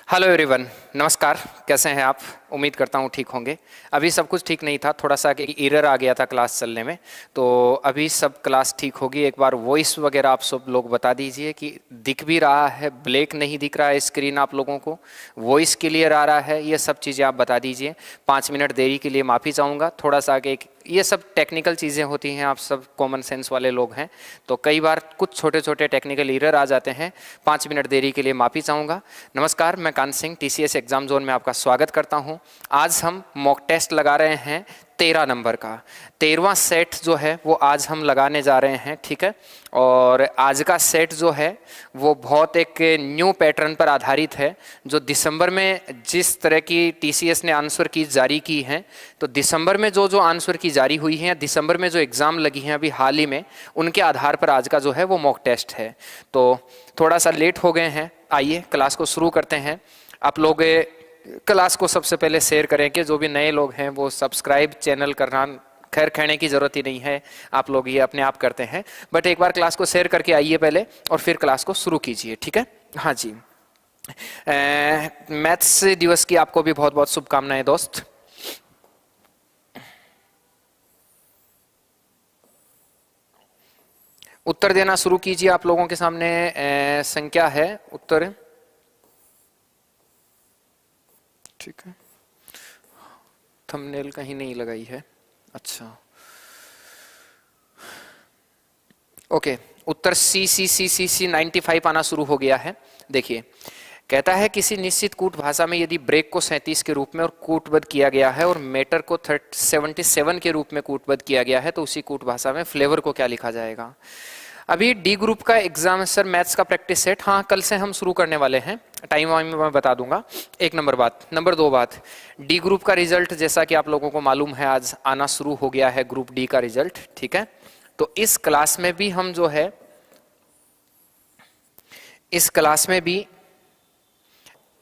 Hello everyone, नमस्कार। कैसे हैं आप? उम्मीद करता हूँ ठीक होंगे। अभी सब कुछ ठीक नहीं था, थोड़ा सा एरर आ गया था क्लास चलने में, तो अभी सब क्लास ठीक होगी। एक बार वॉइस वगैरह आप सब लोग बता दीजिए कि दिख भी रहा है, ब्लैक नहीं दिख रहा है स्क्रीन आप लोगों को, वॉइस क्लियर आ रहा है, ये सब चीज़ें आप बता दीजिए। 5 मिनट देरी के लिए माफ़ी चाहूँगा। थोड़ा सा आगे ये सब टेक्निकल चीज़ें होती हैं, आप सब कॉमन सेंस वाले लोग हैं, तो कई बार कुछ छोटे छोटे टेक्निकल एरर आ जाते हैं। 5 मिनट देरी के लिए माफ़ी चाहूँगा। नमस्कार, मैं कान सिंह TCS एग्ज़ाम जोन में आपका स्वागत करता हूँ। आज हम मॉक टेस्ट लगा रहे हैं 13 नंबर का। 13वां सेट जो है वो आज हम लगाने जा रहे हैं, ठीक है। और आज का सेट जो है वो बहुत एक न्यू पैटर्न पर आधारित है। जो दिसंबर में जिस तरह की TCS ने आंसर की जारी की हैं, तो दिसंबर में जो जो आंसर की जारी हुई हैं, दिसंबर में जो एग्ज़ाम लगी हैं अभी हाल ही में, उनके आधार पर आज का जो है वो मॉक टेस्ट है। तो थोड़ा सा लेट हो गए हैं, आइए क्लास को शुरू करते हैं। आप लोग क्लास को सबसे पहले शेयर करें कि जो भी नए लोग हैं वो सब्सक्राइब चैनल करना, खैर कहने की ज़रूरत ही नहीं है, आप लोग ये अपने आप करते हैं, बट एक बार क्लास को शेयर करके आइए पहले और फिर क्लास को शुरू कीजिए, ठीक है। हाँ जी, मैथ्स दिवस की आपको भी बहुत बहुत शुभकामनाएं दोस्त। उत्तर देना शुरू कीजिए। आप लोगों के सामने संख्या है उत्तर, ठीक है। थंबनेल कहीं नहीं लगाई है, अच्छा ओके। उत्तर C 95 आना शुरू हो गया है। देखिए, कहता है किसी निश्चित कूट भाषा में यदि ब्रेक को 37 के रूप में और कूटबद्ध किया गया है और मेटर को 77 के रूप में कूटबद्ध किया गया है, तो उसी कूट भाषा में फ्लेवर को क्या लिखा जाएगा। अभी डी ग्रुप का एग्जाम है सर, मैथ्स का प्रैक्टिस सेट, हाँ कल से हम शुरू करने वाले हैं। टाइम वाइम मैं बता दूंगा। एक नंबर बात। नंबर दो बात, डी ग्रुप का रिजल्ट जैसा कि आप लोगों को मालूम है आज आना शुरू हो गया है, ग्रुप डी का रिजल्ट, ठीक है। तो इस क्लास में भी हम जो है, इस क्लास में भी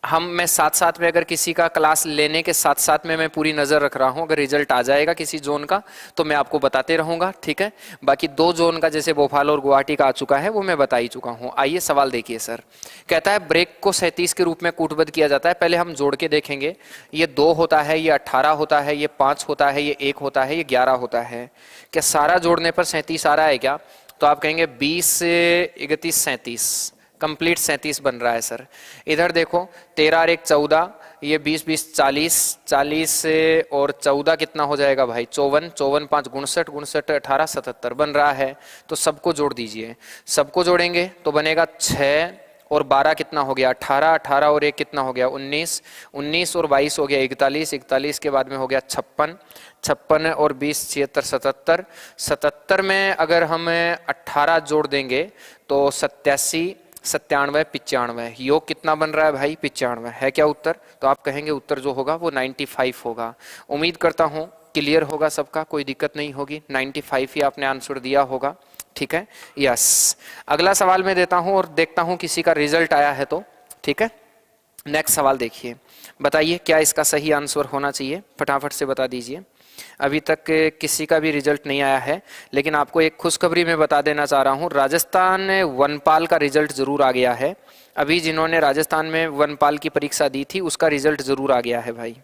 मैं साथ साथ में, अगर किसी का क्लास लेने के साथ साथ में मैं पूरी नज़र रख रहा हूं, अगर रिजल्ट आ जाएगा किसी जोन का तो मैं आपको बताते रहूंगा, ठीक है। बाकी 2 जोन का जैसे भोपाल और गुवाहाटी का आ चुका है वो मैं बता ही चुका हूं। आइए सवाल देखिए सर, कहता है ब्रेक को 37 के रूप में कूटबद्ध किया जाता है। पहले हम जोड़ के देखेंगे, ये 2 होता है, ये 18 होता है, ये 5 होता है, ये 1 होता है, ये 11 होता है। क्या सारा जोड़ने पर 37 आ रहा है क्या? तो आप कहेंगे 20 31 37, कंप्लीट 37 बन रहा है सर। इधर देखो 13 और 1 14, ये 20 20 40, 40 और 14 कितना हो जाएगा भाई? 54, 54 5 59, 59 18 77 बन रहा है। तो सबको जोड़ दीजिए, सबको जोड़ेंगे तो बनेगा 6 और 12 कितना हो गया? 18, 18 और 1 कितना हो गया? 19, 19 और 22 हो गया 41, 41 के बाद में हो गया 56, 56 और 20 76, 77, 77 में अगर हम 18 जोड़ देंगे तो 87, 97, 95, योग कितना बन रहा है भाई? 95 है क्या उत्तर? तो आप कहेंगे उत्तर जो होगा वो 95 होगा। उम्मीद करता हूँ क्लियर होगा सबका, कोई दिक्कत नहीं होगी। 95 ही आपने आंसर दिया होगा, ठीक है। यस, अगला सवाल मैं देता हूँ और देखता हूँ किसी का रिजल्ट आया है तो, ठीक है। नेक्स्ट सवाल देखिए, बताइए क्या इसका सही आंसर होना चाहिए, फटाफट से बता दीजिए। अभी तक किसी का भी रिजल्ट नहीं आया है, लेकिन आपको एक खुशखबरी मैं बता देना चाह रहा हूँ, राजस्थान वनपाल का रिजल्ट जरूर आ गया है। अभी जिन्होंने राजस्थान में वनपाल की परीक्षा दी थी उसका रिजल्ट जरूर आ गया है भाई।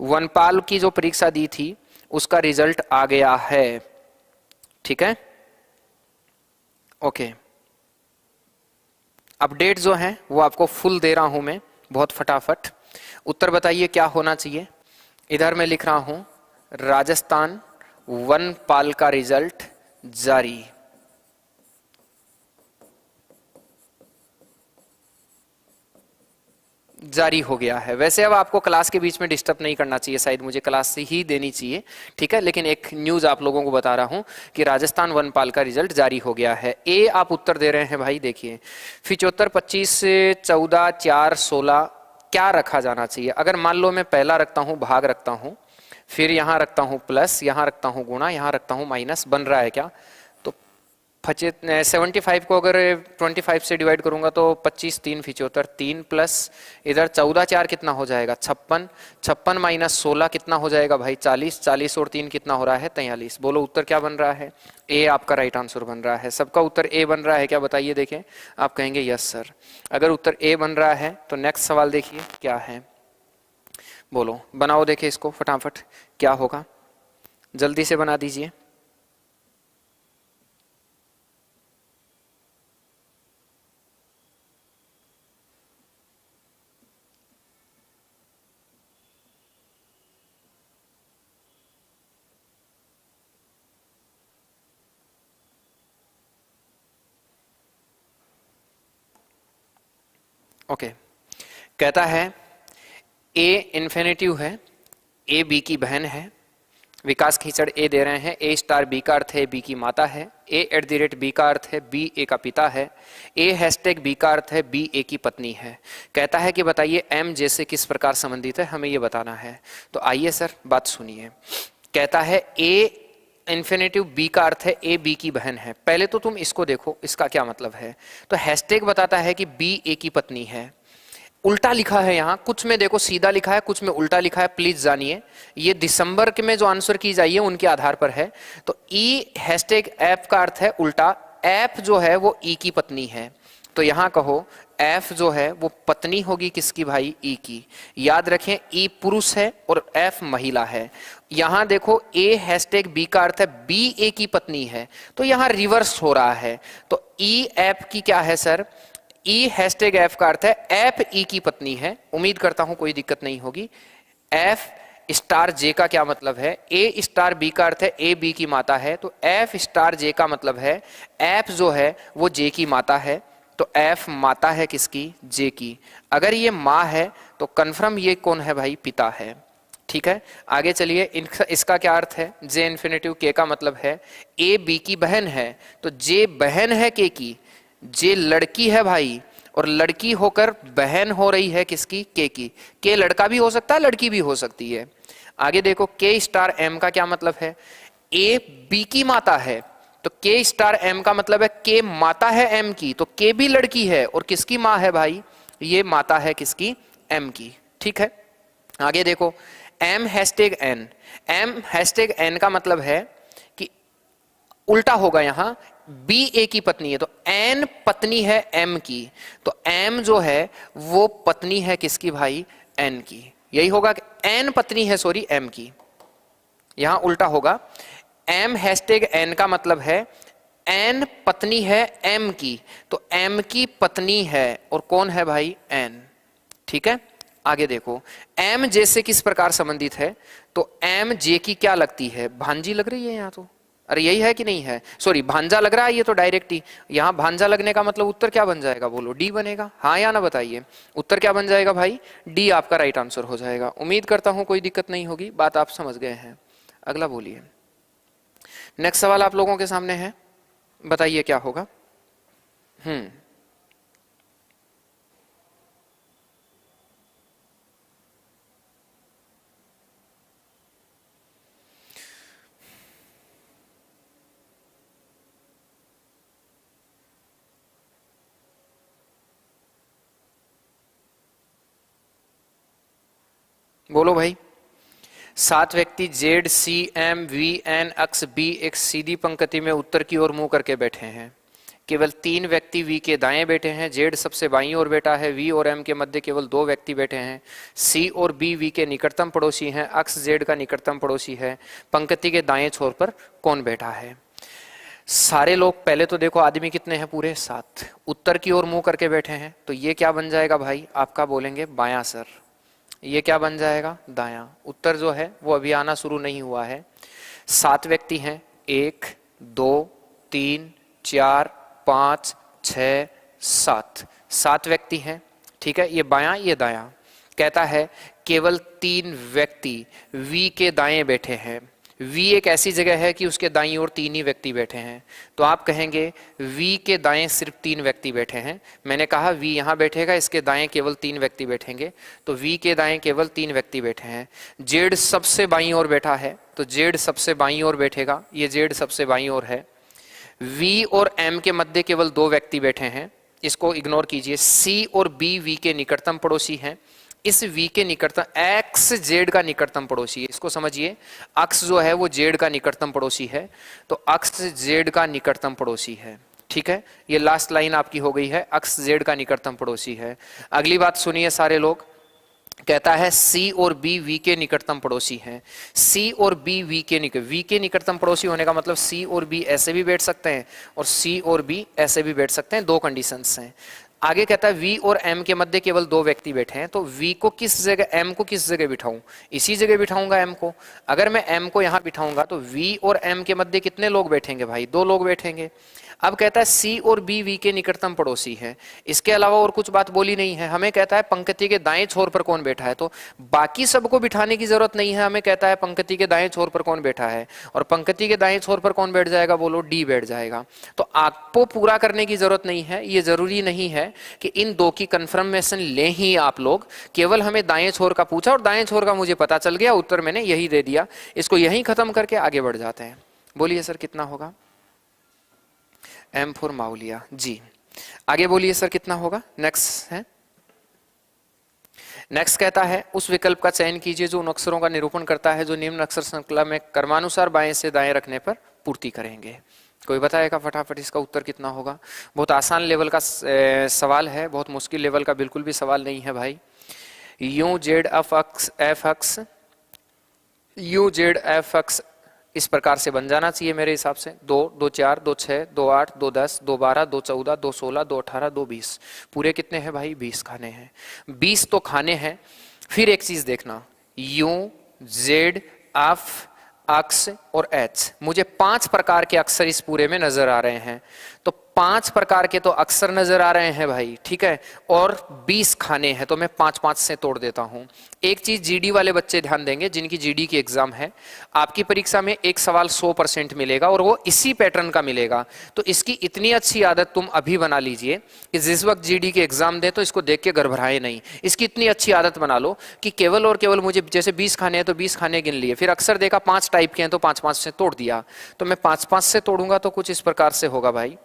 वनपाल की जो परीक्षा दी थी उसका रिजल्ट आ गया है, ठीक है। ओके, अपडेट जो है वो आपको फुल दे रहा हूं मैं, बहुत फटाफट। उत्तर बताइए क्या होना चाहिए। इधर मैं लिख रहा हूं राजस्थान वनपाल का रिजल्ट जारी। जारी हो गया है। वैसे अब आपको क्लास के बीच में डिस्टर्ब नहीं करना चाहिए, शायद मुझे क्लास से ही देनी चाहिए, ठीक है। लेकिन एक न्यूज आप लोगों को बता रहा हूं कि राजस्थान वनपाल का रिजल्ट जारी हो गया है। ए आप उत्तर दे रहे हैं भाई, देखिए 75 25 14 4 16 क्या रखा जाना चाहिए। अगर मान लो मैं पहला रखता हूं, भाग रखता हूं, फिर यहां रखता हूं प्लस, यहां रखता हूं गुणा, यहां रखता हूं माइनस, बन रहा है क्या? तो 75 को अगर 25 से डिवाइड करूंगा तो 25 3 75 3 प्लस इधर 14 4 कितना हो जाएगा 56, 56 माइनस 16 कितना हो जाएगा भाई 40, 40 और 3 कितना हो रहा है 43। बोलो उत्तर क्या बन रहा है? ए आपका राइट आंसर बन रहा है। सबका उत्तर ए बन रहा है क्या बताइए देखें। आप कहेंगे यस सर। अगर उत्तर ए बन रहा है तो नेक्स्ट सवाल देखिए क्या है। बोलो बनाओ देखिए इसको फटाफट क्या होगा, जल्दी से बना दीजिए। ओके कहता है ए इन्फिनेटिव है, ए बी की बहन है। विकास खींचड़ ए दे रहे हैं, ए स्टार बी का अर्थ है बी की माता है, ए एट द रेट बी का अर्थ है बी ए का पिता है, ए हैशटैग बी का अर्थ है बी ए की पत्नी है। कहता है कि बताइए एम जे से किस प्रकार संबंधित है, हमें ये बताना है। तो आइए सर बात सुनिए। कहता है ए इन्फिनेटिव बी का अर्थ है ए बी की बहन है। पहले तो तुम इसको देखो इसका क्या मतलब है। तो हैशटैग बताता है कि बी ए की पत्नी है। उल्टा लिखा है यहाँ, कुछ में देखो सीधा लिखा है, कुछ में उल्टा लिखा है। प्लीज जानिए ये दिसंबर के में जो आंसर की जाइए उनके आधार पर है। तो ई हैशटैग एफ का अर्थ है उल्टा, एफ जो है वो ई की पत्नी है। तो यहाँ कहो एफ जो है वो पत्नी होगी किसकी भाई, ई की। याद रखें ई पुरुष है और एफ महिला है। यहाँ देखो ए हैशटैग बी का अर्थ है बी ए की पत्नी है, तो यहाँ रिवर्स हो रहा है। तो ई एफ की क्या है सर, ई हैशटैग एफ का अर्थ है एफ ई की पत्नी है। उम्मीद करता हूं कोई दिक्कत नहीं होगी। एफ स्टार जे का क्या मतलब है, ए स्टार बी का अर्थ है ए बी की माता है, तो एफ स्टार जे का मतलब है एफ जो है वो जे की माता है। तो एफ माता है किसकी, जे की। अगर ये माँ है तो कन्फर्म ये कौन है भाई, पिता है। ठीक है आगे चलिए। इसका क्या अर्थ है, जे इन्फिनेटिव के का मतलब है ए बी की बहन है, तो जे बहन है के की। जे लड़की है भाई और लड़की होकर बहन हो रही है किसकी, के की। के लड़का भी हो सकता है लड़की भी हो सकती है। आगे देखो के स्टार एम का क्या मतलब है, ए बी की माता है, तो के स्टार एम का मतलब है के माता है एम की, तो के भी लड़की है और किसकी माँ है भाई, ये माता है किसकी, एम की। ठीक है आगे देखो M hashtag N, M hashtag N का मतलब है कि उल्टा होगा, यहां बी ए की पत्नी है तो एन पत्नी है एम की, तो एम जो है वो पत्नी है किसकी भाई, एन की। यही होगा कि एन पत्नी है सॉरी एम की, यहां उल्टा होगा। एम हैशटैग एन का मतलब है एन पत्नी है एम की, तो एम की पत्नी है और कौन है भाई, एन। ठीक है आगे देखो एम जे से किस प्रकार संबंधित है, तो एम जे की क्या लगती है, भांजी लग रही है यहाँ तो। अरे यही है कि नहीं है, सॉरी भांजा लग रहा है ये तो डायरेक्ट ही। यहाँ भांजा लगने का मतलब उत्तर क्या बन जाएगा, बोलो डी बनेगा, हाँ या ना बताइए। उत्तर क्या बन जाएगा भाई, डी आपका राइट आंसर हो जाएगा। उम्मीद करता हूं कोई दिक्कत नहीं होगी, बात आप समझ गए हैं। अगला बोलिए। नेक्स्ट सवाल आप लोगों के सामने है, बताइए क्या होगा। बोलो भाई। 7 व्यक्ति Z C M V N X B एक सीधी पंक्ति में उत्तर की ओर मुंह करके बैठे हैं। केवल 3 व्यक्ति वी के दाएं बैठे हैं, जेड सबसे बाईं ओर बैठा है, वी और एम के मध्य केवल 2 व्यक्ति बैठे हैं। सी और बी वी के निकटतम पड़ोसी हैं, अक्स जेड का निकटतम पड़ोसी है। पंक्ति के दाएं छोर पर कौन बैठा है। सारे लोग पहले तो देखो आदमी कितने हैं, पूरे 7 उत्तर की ओर मुंह करके बैठे हैं, तो ये क्या बन जाएगा भाई आपका, बोलेंगे बायां सर। ये क्या बन जाएगा, दायां। उत्तर जो है वो अभी आना शुरू नहीं हुआ है। 7 व्यक्ति हैं, 1 2 3 4 5 6 7, 7 व्यक्ति हैं। ठीक है ये बायां ये दायां। कहता है केवल 3 व्यक्ति वी के दाएं बैठे हैं। वी एक ऐसी जगह है कि उसके दाईं ओर 3 ही व्यक्ति बैठे हैं, तो आप कहेंगे वी के दाएं सिर्फ 3 व्यक्ति बैठे हैं। मैंने कहा वी यहां बैठेगा, इसके दाएं केवल 3 व्यक्ति बैठेंगे, तो वी के दाएं केवल 3 व्यक्ति बैठे हैं। जेड सबसे बाईं ओर बैठा है, तो जेड सबसे बाईं ओर बैठेगा, ये जेड सबसे बाईं ओर है। V और M के मध्य केवल दो व्यक्ति बैठे हैं, इसको इग्नोर कीजिए। C और B V के निकटतम पड़ोसी हैं। इस V के निकटतम X Z का निकटतम पड़ोसी है, इसको समझिए। अक्ष जो है वो Z का निकटतम पड़ोसी है, तो अक्ष Z का निकटतम पड़ोसी है। ठीक है, ये लास्ट लाइन आपकी हो गई है, अक्ष Z का निकटतम पड़ोसी है। अगली बात सुनिए सारे लोग, कहता है C और B V के निकटतम पड़ोसी हैं। C और B V के निकटतम पड़ोसी होने का मतलब C और B ऐसे भी बैठ सकते हैं और C और B ऐसे भी बैठ सकते हैं, दो कंडीशंस हैं। आगे कहता है V और M के मध्य केवल दो व्यक्ति बैठे हैं, तो V को किस जगह, M को किस जगह बिठाऊं? इसी जगह बिठाऊंगा M को। अगर मैं M को यहां बिठाऊंगा तो V और M के मध्य कितने लोग बैठेंगे भाई? दो लोग बैठेंगे। अब कहता है C और B V के निकटतम पड़ोसी है, इसके अलावा और कुछ बात बोली नहीं है। हमें कहता है पंक्ति के दाएं छोर पर कौन बैठा है, तो बाकी सबको बिठाने की जरूरत नहीं है। हमें कहता है पंक्ति के दाएं छोर पर कौन बैठा है, और पंक्ति के दाएं छोर पर कौन बैठ जाएगा? बोलो, D बैठ जाएगा। तो आपको पूरा करने की जरूरत नहीं है, ये जरूरी नहीं है कि इन दो की कंफर्मेशन ले ही आप लोग। केवल हमें दाएं छोर का पूछा और दाएं छोर का मुझे पता चल गया, उत्तर मैंने यही दे दिया। इसको यही खत्म करके आगे बढ़ जाते हैं। बोलिए सर कितना होगा? M फॉर माउलिया जी। आगे बोलिए सर कितना होगा? नेक्स्ट है, नेक्स्ट कहता है उस विकल्प का चयन कीजिए जो उन अक्षरों का निरूपण करता है जो निम्न अक्षर श्रृंखला में क्रमानुसार बाएं से दाएं रखने पर पूर्ति करेंगे। कोई बताएगा फटाफट इसका उत्तर कितना होगा? बहुत आसान लेवल का सवाल है, बहुत मुश्किल लेवल का बिल्कुल भी सवाल नहीं है भाई। You Z F x you Z F x इस प्रकार से बन जाना चाहिए मेरे हिसाब से। 2 2 4 2 6 2 8 2 10 2 12 2 14 2 16 2 18 2 20। पूरे कितने हैं भाई? 20 खाने हैं। 20 तो खाने हैं। फिर एक चीज देखना, यू जेड एफ एक्स और एच, मुझे 5 प्रकार के अक्षर इस पूरे में नजर आ रहे हैं। तो 5 प्रकार के तो अक्षर नजर आ रहे हैं भाई, ठीक है, और 20 खाने हैं, तो मैं 5-5 से तोड़ देता हूं। एक चीज जीडी वाले बच्चे ध्यान देंगे, जिनकी जीडी की एग्जाम है, आपकी परीक्षा में एक सवाल 100% मिलेगा और वो इसी पैटर्न का मिलेगा। तो इसकी इतनी अच्छी आदत तुम अभी बना लीजिए कि जिस वक्त जीडी की एग्जाम दे तो इसको देख के घबराए नहीं। इसकी इतनी अच्छी आदत बना लो कि केवल और केवल मुझे जैसे 20 खाने हैं तो 20 खाने गिन लिए, फिर अक्षर देखा 5 टाइप के हैं तो 5-5 से तोड़ दिया। तो मैं 5-5 से तोड़ूंगा तो कुछ इस प्रकार से होगा भाई।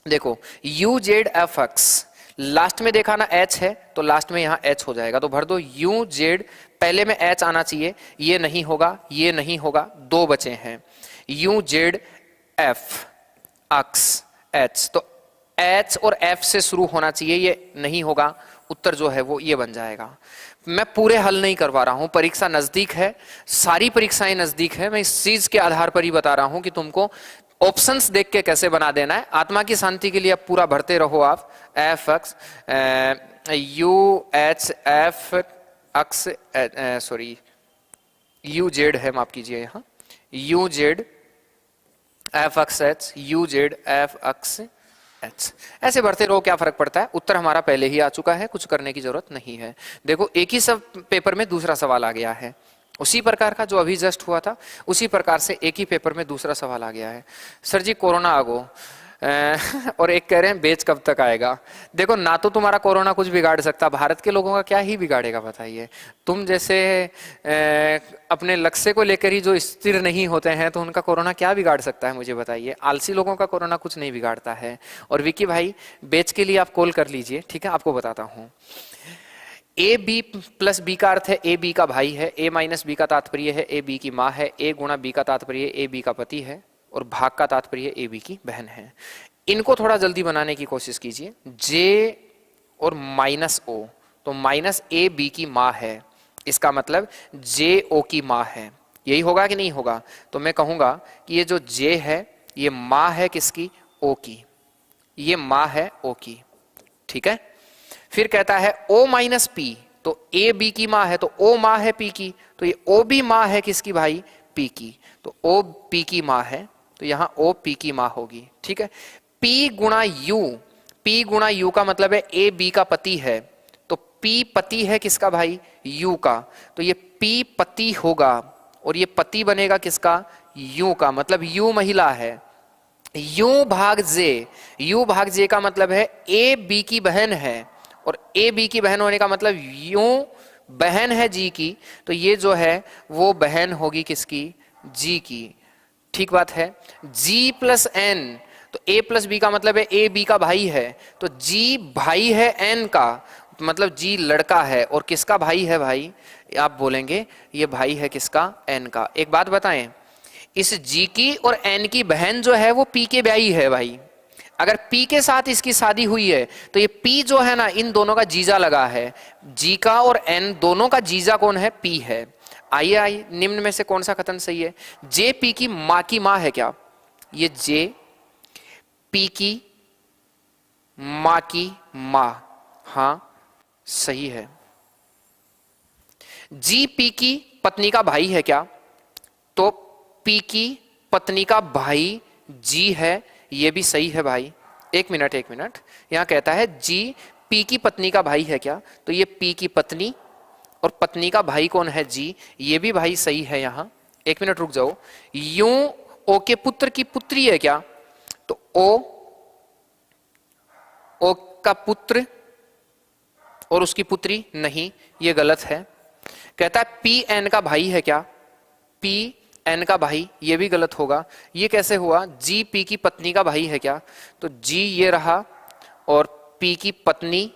देखो, you Z F x, last में देखा ना एच है, तो लास्ट में यहां एच हो जाएगा, तो भर दो यू जेड, पहले में एच आना चाहिए, ये नहीं होगा, ये नहीं होगा, 2 बचे हैं। You Z F x H, तो एच और एफ से शुरू होना चाहिए, ये नहीं होगा, उत्तर जो है वो ये बन जाएगा। मैं पूरे हल नहीं करवा रहा हूं, परीक्षा नजदीक है, सारी परीक्षाएं नजदीक है, मैं इस चीज के आधार पर ही बता रहा हूं कि तुमको ऑप्शंस देख के कैसे बना देना है। आत्मा की शांति के लिए अब पूरा भरते रहो आप। F x U H F x, sorry you Z है, माफ कीजिए, यहाँ you Z F x H, you Z F x H, ऐसे भरते रहो, क्या फर्क पड़ता है? उत्तर हमारा पहले ही आ चुका है, कुछ करने की जरूरत नहीं है। देखो, एक ही सब पेपर में दूसरा सवाल आ गया है, उसी प्रकार का जो अभी जस्ट हुआ था, उसी प्रकार से एक ही पेपर में दूसरा सवाल आ गया है। सर जी कोरोना आ गो और एक कह रहे हैं बेच कब तक आएगा। देखो, ना तो तुम्हारा कोरोना कुछ बिगाड़ सकता, भारत के लोगों का क्या ही बिगाड़ेगा बताइए। तुम जैसे अपने लक्ष्य को लेकर ही जो स्थिर नहीं होते हैं, तो उनका कोरोना क्या बिगाड़ सकता है मुझे बताइए। आलसी लोगों का कोरोना कुछ नहीं बिगाड़ता है। और विकी भाई, बेच के लिए आप कॉल कर लीजिए, ठीक है, आपको बताता हूँ। ए बी प्लस बी का अर्थ है ए बी का भाई है, ए माइनस बी का तात्पर्य है ए बी की माँ है, ए गुणा बी का तात्पर्य ए बी का पति है, और भाग का तात्पर्य ए बी की बहन है। इनको थोड़ा जल्दी बनाने की कोशिश कीजिए। जे और माइनस ओ, तो माइनस ए बी की माँ है, इसका मतलब जे ओ की माँ है। यही होगा कि नहीं होगा? तो मैं कहूंगा कि ये जो जे है ये माँ है किसकी? ओ की, ये माँ है ओ की, ठीक है। फिर कहता है O माइनस पी, तो ए बी की माँ है, तो O माँ है पी की, तो ये O भी माँ है किसकी भाई? पी की, तो O पी की माँ है, तो यहां O पी की माँ होगी, ठीक है। P गुणा U, P गुणा U का मतलब है ए बी का पति है, तो P पति है किसका भाई? U का, तो ये P पति होगा, और ये पति बनेगा किसका? U का, मतलब U महिला है। U भाग जे, U भाग जे का मतलब है ए बी की बहन है, और ए बी की बहन होने का मतलब यूं बहन है जी की, तो ये जो है वो बहन होगी किसकी? जी की, ठीक बात है। जी प्लस एन, तो a प्लस बी का मतलब है a b का भाई है, तो g भाई है n का, मतलब g लड़का है, और किसका भाई है भाई, आप बोलेंगे ये भाई है किसका, n का। एक बात बताएं, इस g की और n की बहन जो है वो p के ब्याही है भाई। अगर p के साथ इसकी शादी हुई है तो ये p जो है ना, इन दोनों का जीजा लगा है, g का और n दोनों का जीजा कौन है, p है। आइए आइए, निम्न में से कौन सा कथन सही है, जे p की मां की मां है क्या, ये जे p की मां की मां, हाँ सही है। जी पी की पत्नी का भाई है क्या, तो पी की पत्नी का भाई जी है, ये भी सही है भाई। एक मिनट यहां कहता है जी पी की पत्नी का भाई है क्या, तो ये पी की पत्नी और पत्नी का भाई कौन है, जी, ये भी भाई सही है। यहां एक मिनट रुक जाओ, यूं ओ के पुत्र की पुत्री है क्या, तो ओ का पुत्र और उसकी पुत्री नहीं, ये गलत है। कहता है पी एन का भाई है क्या, पी एन का भाई, ये भी गलत होगा। ये कैसे हुआ, जी पी की पत्नी का भाई है क्या, तो जी ये रहा और पी की पत्नी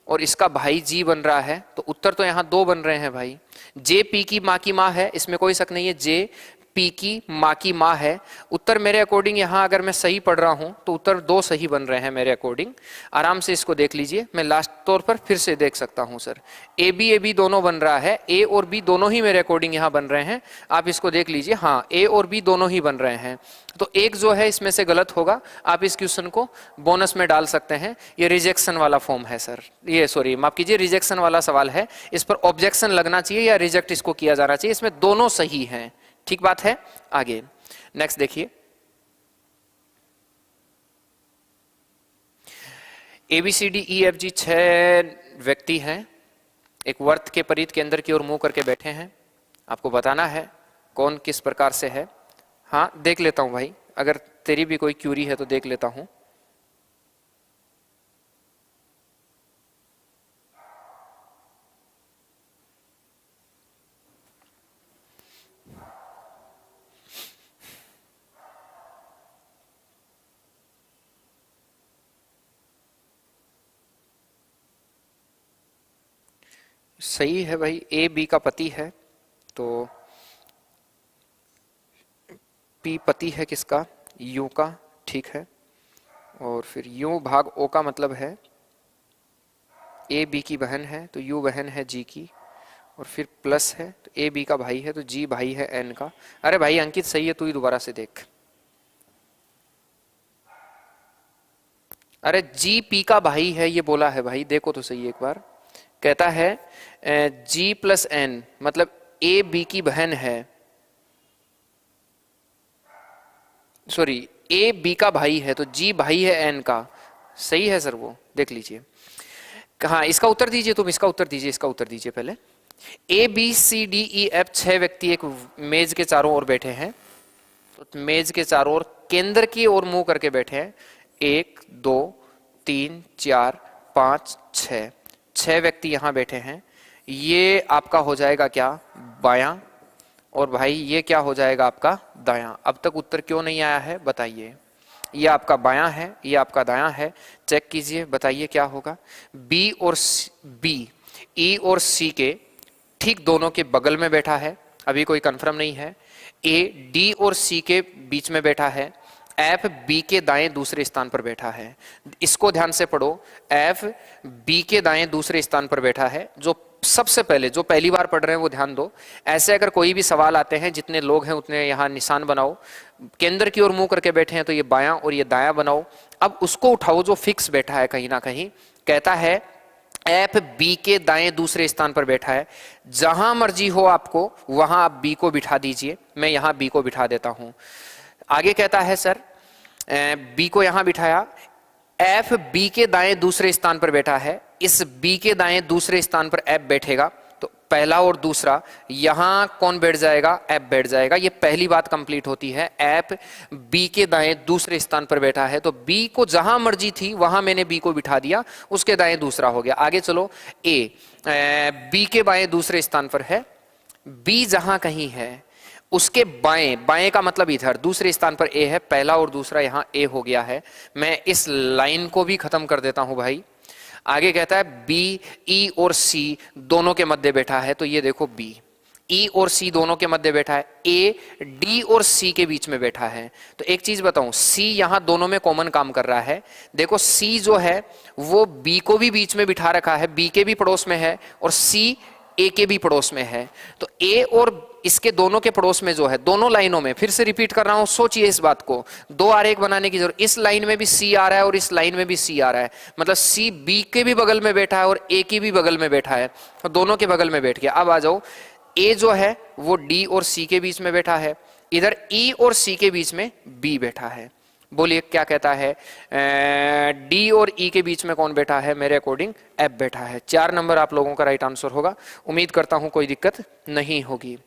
और इसका भाई जी बन रहा है, तो उत्तर तो यहां दो बन रहे हैं भाई। जे पी की मां की मां है, इसमें कोई शक नहीं है, जे पी की मां की मां है। उत्तर मेरे अकॉर्डिंग यहां अगर मैं सही पढ़ रहा हूं तो उत्तर दो सही बन रहे हैं मेरे अकॉर्डिंग। आराम से इसको देख लीजिए, मैं लास्ट तौर पर फिर से देख सकता हूं सर, ए बी दोनों बन रहा है, ए और बी दोनों ही मेरे अकॉर्डिंग यहां बन रहे हैं। आप इसको देख लीजिए, हाँ ए और बी दोनों ही बन रहे हैं, तो एक जो है इसमें से गलत होगा। आप इस क्वेश्चन को बोनस में डाल सकते हैं, ये रिजेक्शन वाला फॉर्म है सर, ये सॉरी माफ कीजिए, रिजेक्शन वाला सवाल है, इस पर ऑब्जेक्शन लगना चाहिए या रिजेक्ट इसको किया जाना चाहिए, इसमें दोनों सही हैं। ठीक बात है। आगे नेक्स्ट देखिए, ABCDEFG 6 व्यक्ति हैं, एक वर्त के परिध के अंदर की ओर मुंह करके बैठे हैं, आपको बताना है कौन किस प्रकार से है। हाँ देख लेता हूं भाई, अगर तेरी भी कोई क्यूरी है तो देख लेता हूं। सही है भाई, ए बी का पति है, तो पी पति है किसका, यू का, ठीक है। और फिर यू भाग ओ का मतलब है ए बी की बहन है, तो यू बहन है जी की, और फिर प्लस है तो ए बी का भाई है, तो जी भाई है एन का। अरे भाई अंकित सही है, तू ही दोबारा से देख। अरे जी पी का भाई है ये बोला है भाई, देखो तो सही एक बार। कहता है जी प्लस एन मतलब ए बी की बहन है, सॉरी ए बी का भाई है, तो जी भाई है एन का, सही है सर वो, देख लीजिए। कहा इसका उत्तर दीजिए, तुम इसका उत्तर दीजिए, इसका उत्तर दीजिए पहले। ABCDEF 6 व्यक्ति एक मेज के चारों ओर बैठे हैं, तो मेज के चारों ओर केंद्र की ओर मुंह करके बैठे हैं, 1 2 3 4 5 6, 6 व्यक्ति यहां बैठे हैं। ये आपका हो जाएगा क्या, बायां, और भाई ये क्या हो जाएगा आपका दायां। अब तक उत्तर क्यों नहीं आया है बताइए, ये आपका बायां है, ये आपका दायां है, चेक कीजिए बताइए क्या होगा। बी और बी ई और सी के ठीक दोनों के बगल में बैठा है, अभी कोई कंफर्म नहीं है। ए डी और सी के बीच में बैठा है, एफ बी के दाएं दूसरे स्थान पर बैठा है। इसको ध्यान से पढ़ो, एफ बी के दाएं दूसरे स्थान पर बैठा है। जो सबसे पहले जो पहली बार पढ़ रहे हैं वो ध्यान दो, ऐसे अगर कोई भी सवाल आते हैं, जितने लोग हैं उतने यहां निशान बनाओ, केंद्र की ओर मुंह करके बैठे हैं तो ये बायां और ये दायां बनाओ। अब उसको उठाओ जो फिक्स बैठा है कहीं ना कहीं, कहता है एफ बी के दाएं दूसरे स्थान पर बैठा है, जहां मर्जी हो आपको वहां आप बी को बिठा दीजिए। मैं यहां बी को बिठा देता हूं। आगे कहता है सर बी को यहां बिठाया, एफ बी के दाएं दूसरे स्थान पर बैठा है, इस बी के दाएं दूसरे स्थान पर एफ बैठेगा, तो पहला और दूसरा यहां कौन बैठ जाएगा, एफ बैठ जाएगा। ये पहली बात कंप्लीट होती है, एफ बी के दाएं दूसरे स्थान पर बैठा है, तो बी को जहां मर्जी थी वहां मैंने बी को बिठा दिया, उसके दाएं दूसरा हो गया। आगे चलो, ए बी के बाएं दूसरे स्थान पर है, बी जहां कहीं है उसके बाएं, बाएं का मतलब इधर दूसरे स्थान पर ए है, पहला और दूसरा यहां ए हो गया है। मैं इस लाइन को भी खत्म कर देता हूं भाई। आगे कहता है बी, ई और सी दोनों के मध्य बैठा है, तो ये देखो बी, ई और सी दोनों के मध्य बैठा है, ए डी और सी के बीच में बैठा है। तो एक चीज बताऊं, सी यहां दोनों में कॉमन काम कर रहा है। देखो सी जो है वो बी को भी बीच में बिठा रखा है, बी के भी पड़ोस में है, और सी ए के भी पड़ोस में है। तो ए और इसके दोनों के पड़ोस में जो है, दोनों लाइनों में, फिर से रिपीट कर रहा हूं, सोचिए इस बात को, दो आरेख बनाने की जरूरत। इस लाइन में भी सी आ रहा है और इस लाइन में भी सी आ रहा है, मतलब सी बी के भी बगल में बैठा है और ए के भी बगल में बैठा है, तो दोनों के बगल में बैठ गया। अब आ जाओ, ए जो है वो डी और सी के बीच में बैठा है, इधर ई और सी के बीच में बी बैठा है। बोलिए क्या कहता है, डी और ई के बीच में कौन बैठा है? मेरे अकॉर्डिंग एफ बैठा है। 4 नंबर आप लोगों का राइट आंसर होगा। उम्मीद करता हूं कोई दिक्कत नहीं होगी।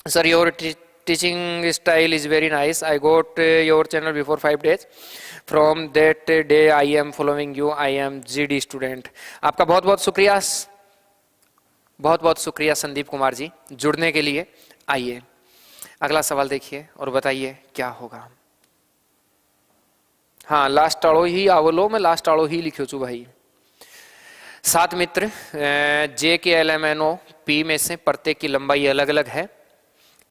Sir your teaching style is very nice, I got your channel before 5 days, from that day I am following you, I am GD student. आपका बहुत बहुत शुक्रिया, बहुत बहुत शुक्रिया संदीप कुमार जी जुड़ने के लिए। आइए अगला सवाल देखिए और बताइए क्या होगा। हाँ, लास्ट आड़ो ही आवलो, मैं लास्ट आड़ो ही लिखो छू भाई। 7 मित्र J K L M N O P में से प्रत्येक की लंबाई अलग अलग है।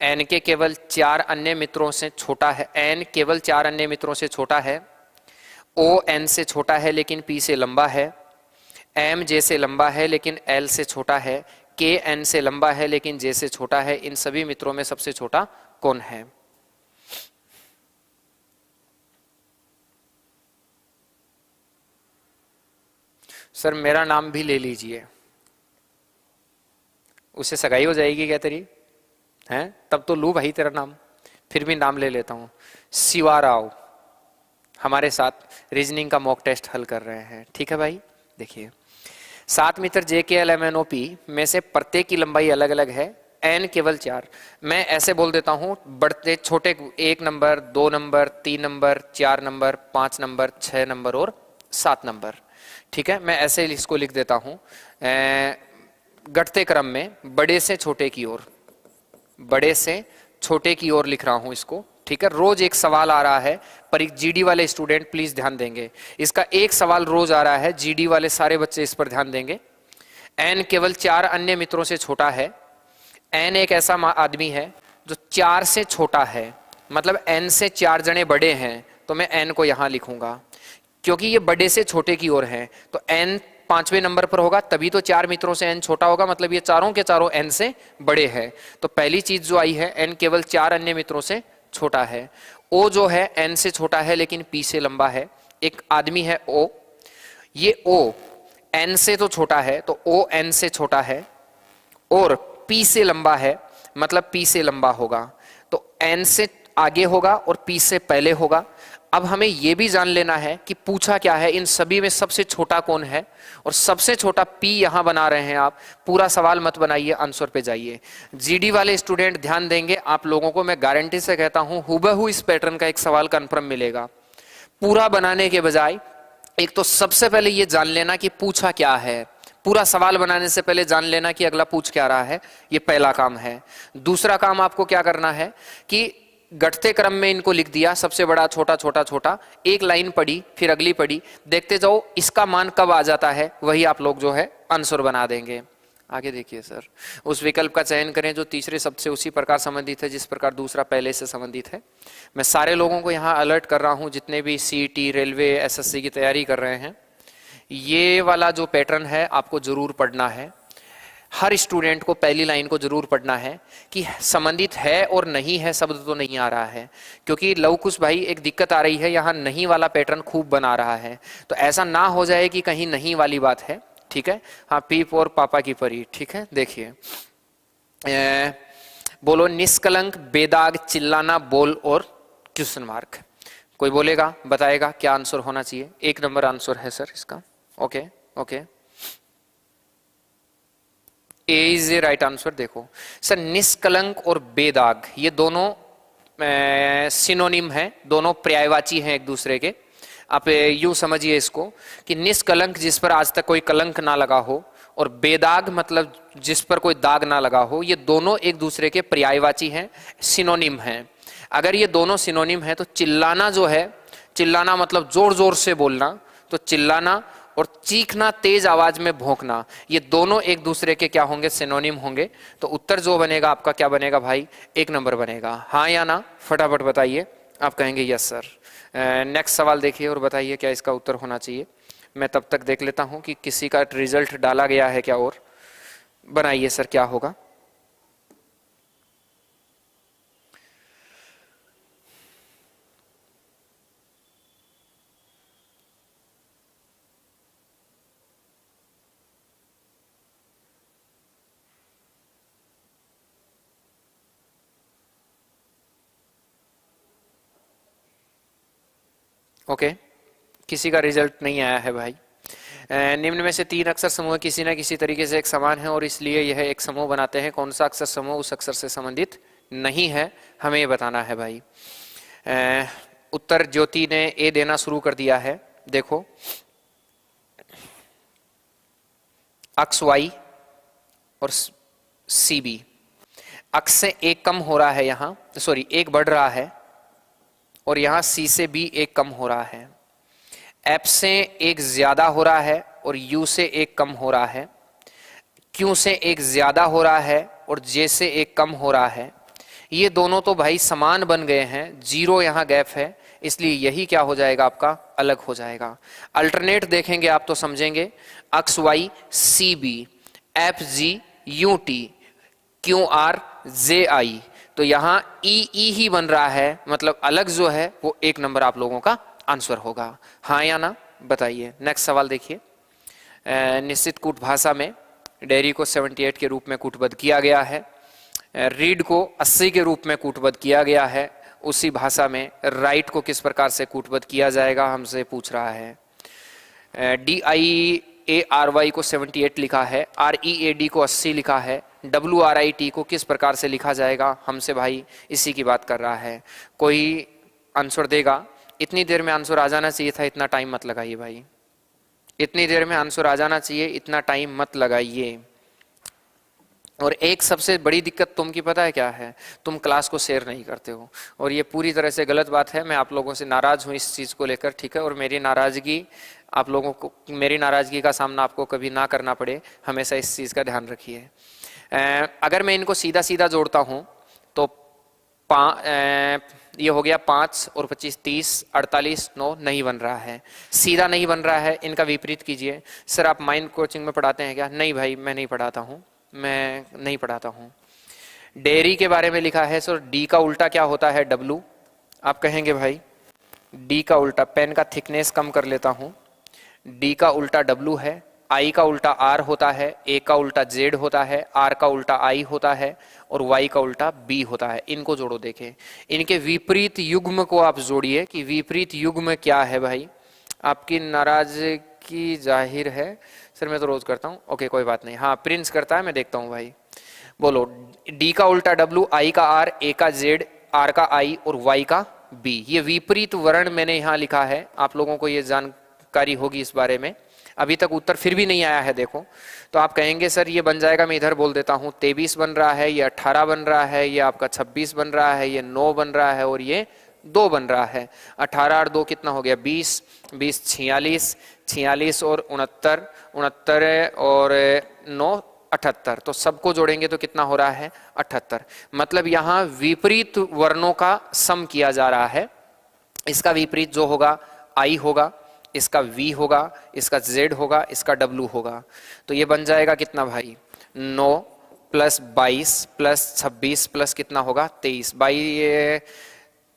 एन के केवल 4 अन्य मित्रों से छोटा है, एन केवल 4 अन्य मित्रों से छोटा है। ओ एन से छोटा है लेकिन पी से लंबा है। एम जे से लंबा है लेकिन एल से छोटा है। के एन से लंबा है लेकिन जे से छोटा है। इन सभी मित्रों में सबसे छोटा कौन है? सर मेरा नाम भी ले लीजिए, उससे सगाई हो जाएगी क्या तेरी? हैं? तब तो लू भाई तेरा नाम, फिर भी नाम ले लेता हूं। शिवाराव हमारे साथ रीजनिंग का मॉक टेस्ट हल कर रहे हैं, ठीक है भाई। देखिए 7 मित्र J K L M N O P में से प्रत्येक की लंबाई अलग अलग है, एन केवल 4। मैं ऐसे बोल देता हूं, बढ़ते छोटे 1 number, 2 number, 3 number, 4 number, 5 number, 6 number और 7 नंबर, ठीक है। मैं ऐसे इसको लिख देता हूं घटते क्रम में, बड़े से छोटे की ओर, बड़े से छोटे की ओर लिख रहा हूं इसको, ठीक है। रोज एक सवाल आ रहा है, पर जीडी वाले स्टूडेंट प्लीज ध्यान देंगे, इसका एक सवाल रोज आ रहा है, जीडी वाले सारे बच्चे इस पर ध्यान देंगे। एन केवल 4 अन्य मित्रों से छोटा है। एन एक ऐसा आदमी है जो 4 से छोटा है, मतलब एन से 4 जने बड़े हैं, तो मैं एन को यहां लिखूंगा। क्योंकि ये बड़े से छोटे की ओर है, तो एन 5वें नंबर पर होगा, तभी तो 4 मित्रों से एन छोटा होगा, मतलब ये चारों के चारों एन से बड़े हैं। तो पहली चीज जो आई है, एन केवल 4 अन्य मित्रों से छोटा है। ओ जो है एन से छोटा है लेकिन पी से लंबा है। एक आदमी है ओ, ये ओ एन से तो छोटा है, तो ओ एन से छोटा है और पी से लंबा है, मतलब पी से लंबा होगा, तो एन से आगे होगा और पी से पहले होगा। अब हमें यह भी जान लेना है कि पूछा क्या है, इन सभी में सबसे छोटा कौन है, और सबसे छोटा पी यहां बना रहे हैं आप। पूरा सवाल मत बनाइए, आंसर पे जाइए। जीडी वाले स्टूडेंट ध्यान देंगे, आप लोगों को मैं गारंटी से कहता हूं हुबहू इस पैटर्न का एक सवाल कन्फर्म मिलेगा। पूरा बनाने के बजाय एक तो सबसे पहले यह जान लेना कि पूछा क्या है, पूरा सवाल बनाने से पहले जान लेना कि अगला पूछ क्या रहा है, यह पहला काम है। दूसरा काम आपको क्या करना है कि घटते क्रम में इनको लिख दिया, सबसे बड़ा छोटा छोटा छोटा, एक लाइन पढ़ी फिर अगली पढ़ी, देखते जाओ इसका मान कब आ जाता है, वही आप लोग जो है आंसर बना देंगे। आगे देखिए सर, उस विकल्प का चयन करें जो तीसरे शब्द से उसी प्रकार संबंधित है जिस प्रकार दूसरा पहले से संबंधित है। मैं सारे लोगों को यहाँ अलर्ट कर रहा हूँ, जितने भी सीईटी, रेलवे, एसएससी की तैयारी कर रहे हैं, ये वाला जो पैटर्न है आपको जरूर पढ़ना है। हर स्टूडेंट को पहली लाइन को जरूर पढ़ना है कि संबंधित है और नहीं है शब्द तो नहीं आ रहा है, क्योंकि लवकुश भाई एक दिक्कत आ रही है, यहाँ नहीं वाला पैटर्न खूब बना रहा है, तो ऐसा ना हो जाए कि कहीं नहीं वाली बात है, ठीक है। हाँ, पीप और पापा की परी, ठीक है। देखिए बोलो निष्कलंक, बेदाग, चिल्लाना, बोल और क्वेश्चन मार्क। कोई बोलेगा, बताएगा क्या आंसर होना चाहिए? 1 नंबर आंसर है सर इसका। Okay okay, A is a right answer. देखो सर, निष्कलंक और बेदाग ये दोनों सिनोनिम है, दोनों पर्यायवाची हैं एक दूसरे के। आप यूं समझिए इसको कि निष्कलंक जिस पर आज तक कोई कलंक ना लगा हो, और बेदाग मतलब जिस पर कोई दाग ना लगा हो, ये दोनों एक दूसरे के पर्यायवाची हैं, सिनोनिम हैं। अगर ये दोनों सिनोनिम हैं तो चिल्लाना जो है, चिल्लाना मतलब जोर जोर से बोलना, तो चिल्लाना और चीखना, तेज आवाज में भौंकना, ये दोनों एक दूसरे के क्या होंगे, सिनोनिम होंगे। तो उत्तर जो बनेगा आपका क्या बनेगा भाई, 1 नंबर बनेगा। हाँ या ना, फटाफट बताइए। आप कहेंगे यस सर। नेक्स्ट सवाल देखिए और बताइए क्या इसका उत्तर होना चाहिए। मैं तब तक देख लेता हूं कि किसी का रिजल्ट डाला गया है क्या, और बनाइए सर क्या होगा। ओके, किसी का रिजल्ट नहीं आया है भाई। निम्न में से 3 अक्षर समूह किसी न किसी तरीके से एक समान है और इसलिए यह एक समूह बनाते हैं। कौन सा अक्षर समूह उस अक्षर से संबंधित नहीं है, हमें ये बताना है भाई। उत्तर ज्योति ने ए देना शुरू कर दिया है। देखो, अक्स वाई और सी बी, अक्स से एक कम हो रहा है यहाँ, सॉरी एक बढ़ रहा है, और यहाँ सी से बी एक कम हो रहा है। एफ से एक ज्यादा हो रहा है और यू से एक कम हो रहा है। क्यू से एक ज्यादा हो रहा है और जे से एक कम हो रहा है। ये दोनों तो भाई समान बन गए हैं, जीरो यहाँ गैप है, इसलिए यही क्या हो जाएगा आपका, अलग हो जाएगा। अल्टरनेट देखेंगे आप तो समझेंगे, X Y C B, F G U T, Q R J I, तो यहाँ ई ई ही बन रहा है, मतलब अलग जो है वो 1 नंबर आप लोगों का आंसर होगा। हाँ या ना, बताइए। नेक्स्ट सवाल देखिए। निश्चित कूट भाषा में डेयरी को 78 के रूप में कूटबद्ध किया गया है, रीड को 80 के रूप में कूटबद्ध किया गया है। उसी भाषा में राइट को किस प्रकार से कूटबद्ध किया जाएगा, हमसे पूछ रहा है। DIARY को 78 लिखा है, READ को 80 लिखा है, WRIT को किस प्रकार से लिखा जाएगा, हमसे भाई इसी की बात कर रहा है। कोई आंसर देगा? इतनी देर में आंसर आ जाना चाहिए था, इतना टाइम मत लगाइए भाई, इतनी देर में आंसर आ जाना चाहिए, इतना टाइम मत लगाइए। और एक सबसे बड़ी दिक्कत तुम की पता है क्या है, तुम क्लास को शेयर नहीं करते हो, और ये पूरी तरह से गलत बात है। मैं आप लोगों से नाराज हूँ इस चीज़ को लेकर, ठीक है। और मेरी नाराजगी आप लोगों को, मेरी नाराजगी का सामना आपको कभी ना करना पड़े, हमेशा इस चीज़ का ध्यान रखिए। अगर मैं इनको सीधा सीधा जोड़ता हूँ तो ये हो गया 5 और 25 30 48 9 नहीं बन रहा है, सीधा नहीं बन रहा है। इनका विपरीत कीजिए। सर आप माइंड कोचिंग में पढ़ाते हैं क्या? नहीं भाई, मैं नहीं पढ़ाता हूँ, मैं नहीं पढ़ाता हूँ। डेयरी के बारे में लिखा है, सर डी का उल्टा क्या होता है? डब्लू। आप कहेंगे भाई डी का उल्टा, पेन का थिकनेस कम कर लेता हूँ, डी का उल्टा डब्लू है, आई का उल्टा आर होता है, ए का उल्टा जेड होता है, आर का उल्टा आई होता है, और वाई का उल्टा बी होता है। इनको जोड़ो, देखें इनके विपरीत युग्म को आप जोड़िए कि विपरीत युग्म क्या है भाई। आपकी नाराजगी जाहिर है। सर मैं तो रोज करता हूँ, ओके कोई बात नहीं। हाँ प्रिंस करता है, मैं देखता हूँ भाई। बोलो, डी का उल्टा डब्लू, आई का आर, ए का जेड, आर का आई और वाई का बी। ये विपरीत वर्ण मैंने यहाँ लिखा है, आप लोगों को ये जानकारी होगी इस बारे में। अभी तक उत्तर फिर भी नहीं आया है, देखो तो आप कहेंगे सर ये बन जाएगा, मैं इधर बोल देता हूँ 23 बन रहा है, ये 18 बन रहा है, ये आपका 26 बन रहा है, ये 9 बन रहा है और ये 2 बन रहा है। 18 और 2 कितना हो गया? 20, 20 46, 46 और 69, 69 और 9 78। तो सबको जोड़ेंगे तो कितना हो रहा है? 78। मतलब यहाँ विपरीत वर्णों का सम किया जा रहा है। इसका विपरीत जो होगा आई होगा, इसका V होगा, इसका Z होगा, इसका W होगा। तो ये बन जाएगा कितना भाई? 9 प्लस 22 प्लस 26 प्लस कितना होगा? 23।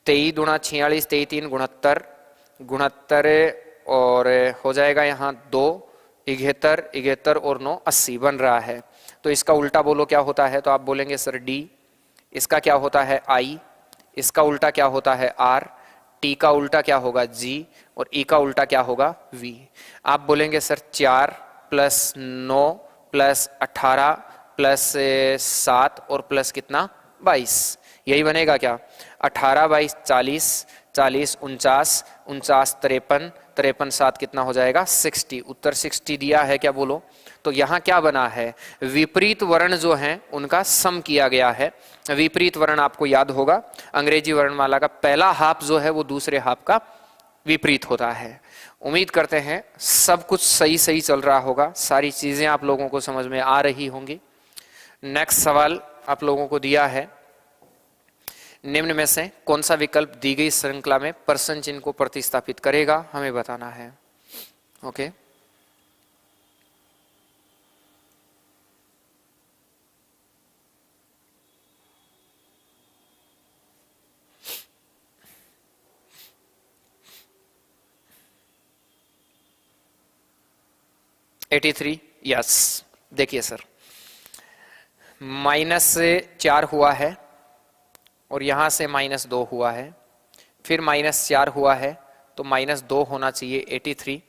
23 गुणा 46, 23 3 69, 69 और हो जाएगा यहाँ 2, 71, 71 और 9 80 बन रहा है। तो इसका उल्टा बोलो क्या होता है? तो आप बोलेंगे सर D, इसका क्या होता है? I, इसका उल्टा क्या होता है? R, T का उल्टा क्या होगा? G, और E का उल्टा क्या होगा? V। आप बोलेंगे सर 4 प्लस 9 प्लस 18 प्लस 7 और प्लस कितना? 22। यही बनेगा क्या? 18 22 40, 40, 49, 49, 53, 53 7 कितना हो जाएगा 60। उत्तर 60 दिया है क्या बोलो। तो यहाँ क्या बना है, विपरीत वर्ण जो हैं उनका सम किया गया है। विपरीत वर्ण आपको याद होगा, अंग्रेजी वर्णमाला का पहला हाफ जो है वो दूसरे हाफ का विपरीत होता है। उम्मीद करते हैं सब कुछ सही सही चल रहा होगा, सारी चीजें आप लोगों को समझ में आ रही होंगी। नेक्स्ट सवाल आप लोगों को दिया है, निम्न में से कौन सा विकल्प दी गई श्रृंखला में प्रश्न चिन्ह को प्रतिस्थापित करेगा, हमें बताना है। Okay -83, yes. देखिए सर, -4 हुआ है और यहां से -2 हुआ है, फिर -4 हुआ है तो -2 होना चाहिए 83।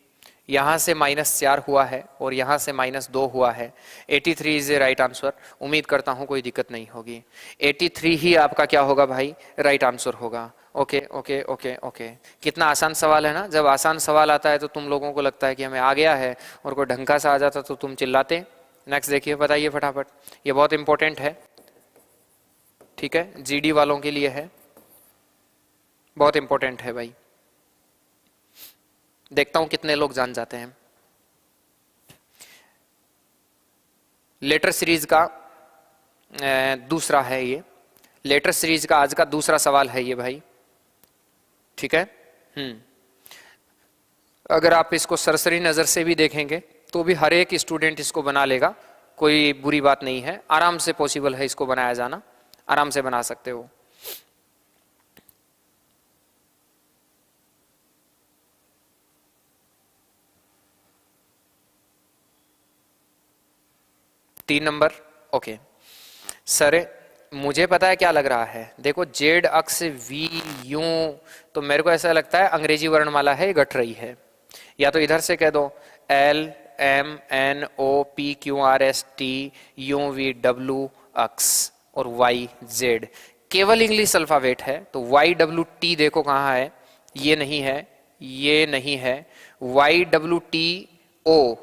यहां से -4 हुआ है और यहां से -2 हुआ है, 83 इज ए राइट आंसर। उम्मीद करता हूं कोई दिक्कत नहीं होगी, 83 ही आपका क्या होगा भाई, राइट आंसर होगा। ओके ओके ओके ओके, कितना आसान सवाल है ना। जब आसान सवाल आता है तो तुम लोगों को लगता है कि हमें आ गया है, और कोई ढंग का सा आ जाता तो तुम चिल्लाते। नेक्स्ट देखिए, बताइए फटाफट, ये बहुत इंपॉर्टेंट है, ठीक है, जीडी वालों के लिए है, बहुत इंपॉर्टेंट है भाई। देखता हूं कितने लोग जान जाते हैं। लेटर सीरीज का दूसरा है ये, लेटर सीरीज का आज का दूसरा सवाल है ये भाई, ठीक है। अगर आप इसको सरसरी नजर से भी देखेंगे तो भी हर एक स्टूडेंट इसको बना लेगा, कोई बुरी बात नहीं है, आराम से पॉसिबल है इसको बनाया जाना, आराम से बना सकते हो। तीन नंबर, ओके सर, मुझे पता है क्या लग रहा है। देखो जेड अक्ष वी यूं, तो मेरे को ऐसा लगता है अंग्रेजी वर्णमाला है, घट रही है। या तो इधर से कह दो L M N O P Q R S T U V W X और वाई जेड, केवल इंग्लिश अल्फाबेट है। तो वाई डब्ल्यू टी देखो कहाँ है, ये नहीं है, ये नहीं है, वाई डब्ल्यू टी ओ,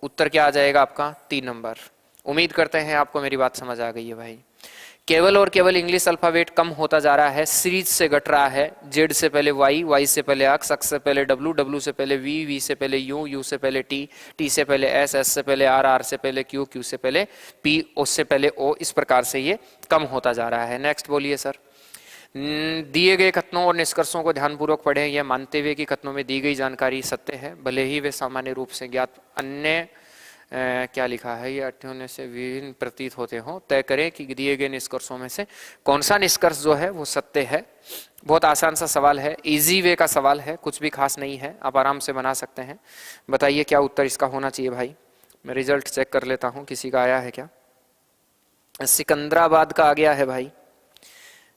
उत्तर क्या आ जाएगा आपका 3 नंबर। उम्मीद करते हैं आपको मेरी बात समझ आ गई है भाई। केवल और केवल इंग्लिश अल्फाबेट कम होता जा रहा है, सीरीज से घट रहा है। जेड से पहले वाई, वाई से पहले अक्स, अक्स से पहले डब्ल्यू, डब्ल्यू से पहले वी, वी से पहले यू, यू से पहले टी, टी से पहले एस, एस से पहले आर, आर से पहले क्यू, क्यू से पहले पी, ओ से पहले ओ, इस प्रकार से ये कम होता जा रहा है। नेक्स्ट बोलिए सर। दिए गए कथनों और निष्कर्षों को ध्यानपूर्वक पढ़ें, यह मानते हुए कि कथनों में दी गई जानकारी सत्य है, भले ही वे सामान्य रूप से ज्ञात अन्य क्या लिखा है, ये अध्ययनों से विभिन्न प्रतीत होते हों, तय करें कि दिए गए निष्कर्षों में से कौन सा निष्कर्ष जो है वो सत्य है। बहुत आसान सा सवाल है, इजी वे का सवाल है, कुछ भी खास नहीं है, आप आराम से बना सकते हैं। बताइए क्या उत्तर इसका होना चाहिए भाई। मैं रिजल्ट चेक कर लेता हूँ, किसी का आया है क्या। सिकंदराबाद का आ गया है भाई,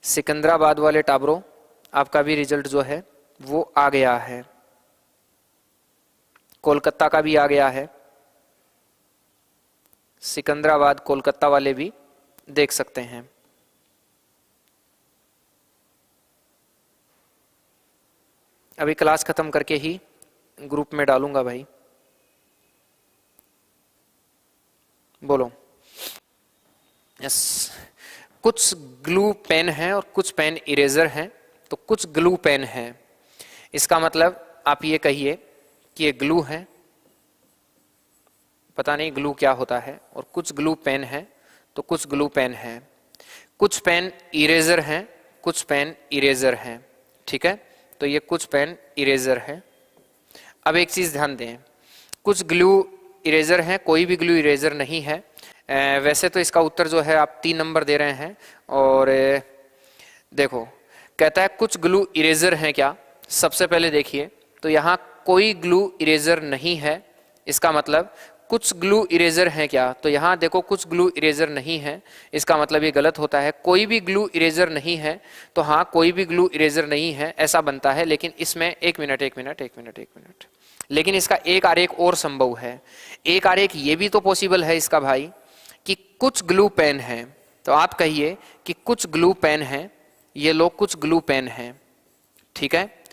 सिकंदराबाद वाले टाबरो, आपका भी रिजल्ट जो है वो आ गया है। कोलकाता का भी आ गया है, सिकंदराबाद कोलकाता वाले भी देख सकते हैं। अभी क्लास खत्म करके ही ग्रुप में डालूंगा भाई, बोलो। यस, कुछ ग्लू पेन है और कुछ पेन इरेजर हैं, तो कुछ ग्लू पेन है, इसका मतलब आप ये कहिए कि ये ग्लू है, पता नहीं ग्लू क्या होता है, और कुछ ग्लू पेन है, तो कुछ ग्लू पेन है, कुछ पेन इरेजर हैं, कुछ पेन इरेजर हैं, ठीक है। तो ये कुछ पेन इरेजर है। अब एक चीज ध्यान दें, कुछ ग्लू इरेजर हैं, कोई भी ग्लू इरेजर नहीं है। वैसे तो इसका उत्तर जो है आप 3 नंबर दे रहे हैं, और देखो कहता है कुछ ग्लू इरेजर हैं क्या। सबसे पहले देखिए तो यहाँ कोई ग्लू इरेजर नहीं है, इसका मतलब कुछ ग्लू इरेजर हैं क्या, तो यहाँ देखो कुछ ग्लू इरेजर नहीं है, इसका मतलब ये गलत होता है। कोई भी ग्लू इरेजर नहीं है, तो हाँ कोई भी ग्लू इरेजर नहीं है ऐसा बनता है। लेकिन इसमें एक मिनट, लेकिन इसका एक आरेख और संभव है। एक आरेख ये भी तो पॉसिबल है इसका भाई कि कुछ ग्लू पेन है, तो आप कहिए कि कुछ ग्लू पेन है, ये लोग कुछ ग्लू पेन है, ठीक है।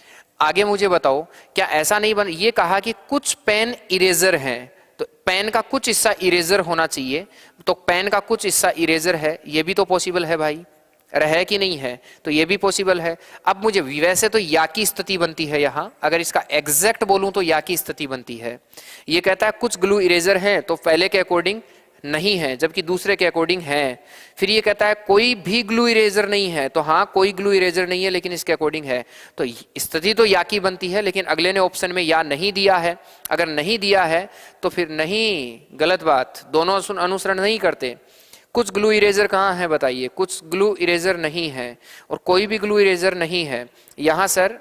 आगे मुझे बताओ, क्या ऐसा नहीं बन, ये कहा कि कुछ पेन इरेजर हैं, तो पेन का कुछ हिस्सा इरेजर होना चाहिए, तो पेन का कुछ हिस्सा इरेजर है, ये भी तो पॉसिबल है भाई, रहे कि नहीं है, तो ये भी पॉसिबल है। अब मुझे वैसे तो या की स्थिति बनती है यहां, अगर इसका एग्जैक्ट बोलूं तो या की स्थिति बनती है। ये कहता है कुछ ग्लू इरेजर हैं, तो पहले के अकॉर्डिंग नहीं है, जबकि दूसरे के अकॉर्डिंग है। फिर ये कहता है कोई भी ग्लू इरेजर नहीं है, तो हाँ कोई ग्लू इरेजर नहीं है लेकिन इसके अकॉर्डिंग है, तो स्थिति तो या की बनती है, लेकिन अगले ने ऑप्शन में या नहीं दिया है। अगर नहीं दिया है तो फिर नहीं, गलत बात, दोनों अनुसरण नहीं करते। कुछ ग्लू इरेजर कहाँ है बताइए, कुछ ग्लू इरेजर नहीं है और कोई भी ग्लू इरेजर नहीं है। यहां सर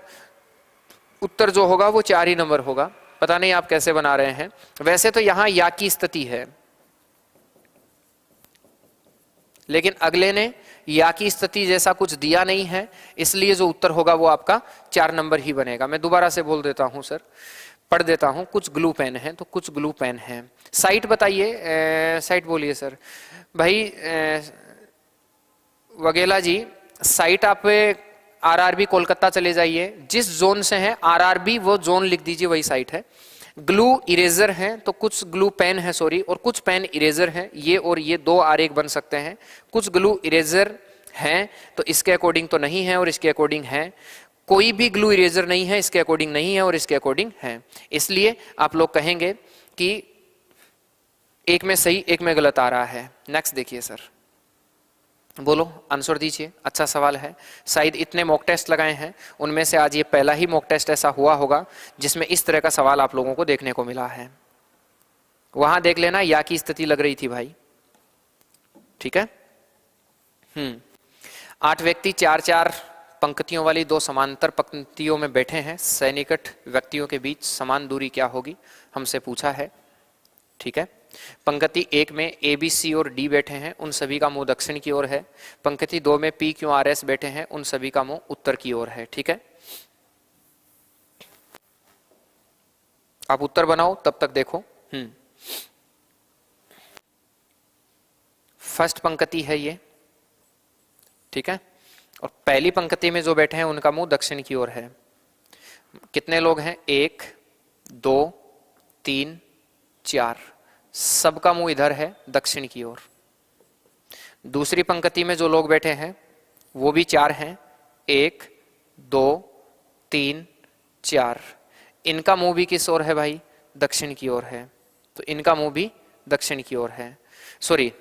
उत्तर जो होगा वो 4 ही नंबर होगा, पता नहीं आप कैसे बना रहे हैं। वैसे तो यहां या की स्थिति है, लेकिन अगले ने या की स्थिति जैसा कुछ दिया नहीं है, इसलिए जो उत्तर होगा वो आपका 4 नंबर ही बनेगा। मैं दोबारा से बोल देता हूं सर, पढ़ देता हूं। कुछ ग्लू पेन है, तो कुछ ग्लू पेन है। साइट बताइए, साइट बोलिए सर। भाई वगेला जी, साइट आप आरआरबी कोलकाता चले जाइए, जिस जोन से हैं आरआरबी वो जोन लिख दीजिए, वही साइट है। ग्लू इरेजर हैं, तो कुछ ग्लू पेन है सॉरी, और कुछ पेन इरेजर हैं, ये और ये 2 आरेख बन सकते हैं। कुछ ग्लू इरेजर हैं, तो इसके अकॉर्डिंग तो नहीं है और इसके अकॉर्डिंग है। कोई भी ग्लू इरेजर नहीं है, इसके अकॉर्डिंग नहीं है और इसके अकॉर्डिंग है। इसलिए आप लोग कहेंगे कि एक में सही एक में गलत आ रहा है। नेक्स्ट देखिए सर, बोलो आंसर दीजिए, अच्छा सवाल है। शायद इतने मॉक टेस्ट लगाए हैं, उनमें से आज ये पहला ही मॉक टेस्ट ऐसा हुआ होगा जिसमें इस तरह का सवाल आप लोगों को देखने को मिला है। वहां देख लेना या की स्थिति लग रही थी भाई, ठीक है। 8 व्यक्ति 4-4 पंक्तियों वाली 2 समांतर पंक्तियों में बैठे हैं, सन्निकट व्यक्तियों के बीच समान दूरी क्या होगी, हमसे पूछा है, ठीक है। पंक्ति 1 में ए बी सी और डी बैठे हैं, उन सभी का मुंह दक्षिण की ओर है। पंक्ति 2 में पी क्यू आर एस बैठे हैं, उन सभी का मुंह उत्तर की ओर है, ठीक है। आप उत्तर बनाओ, तब तक देखो। फर्स्ट पंक्ति है ये, ठीक है, और पहली पंक्ति में जो बैठे हैं उनका मुंह दक्षिण की ओर है। कितने लोग हैं, 1 2 3 4, सबका मुंह इधर है दक्षिण की ओर। दूसरी पंक्ति में जो लोग बैठे हैं वो भी 4 हैं, 1 2 3 4, इनका मुंह भी किस ओर है भाई, दक्षिण की ओर है, तो इनका मुंह भी दक्षिण की ओर है, सॉरी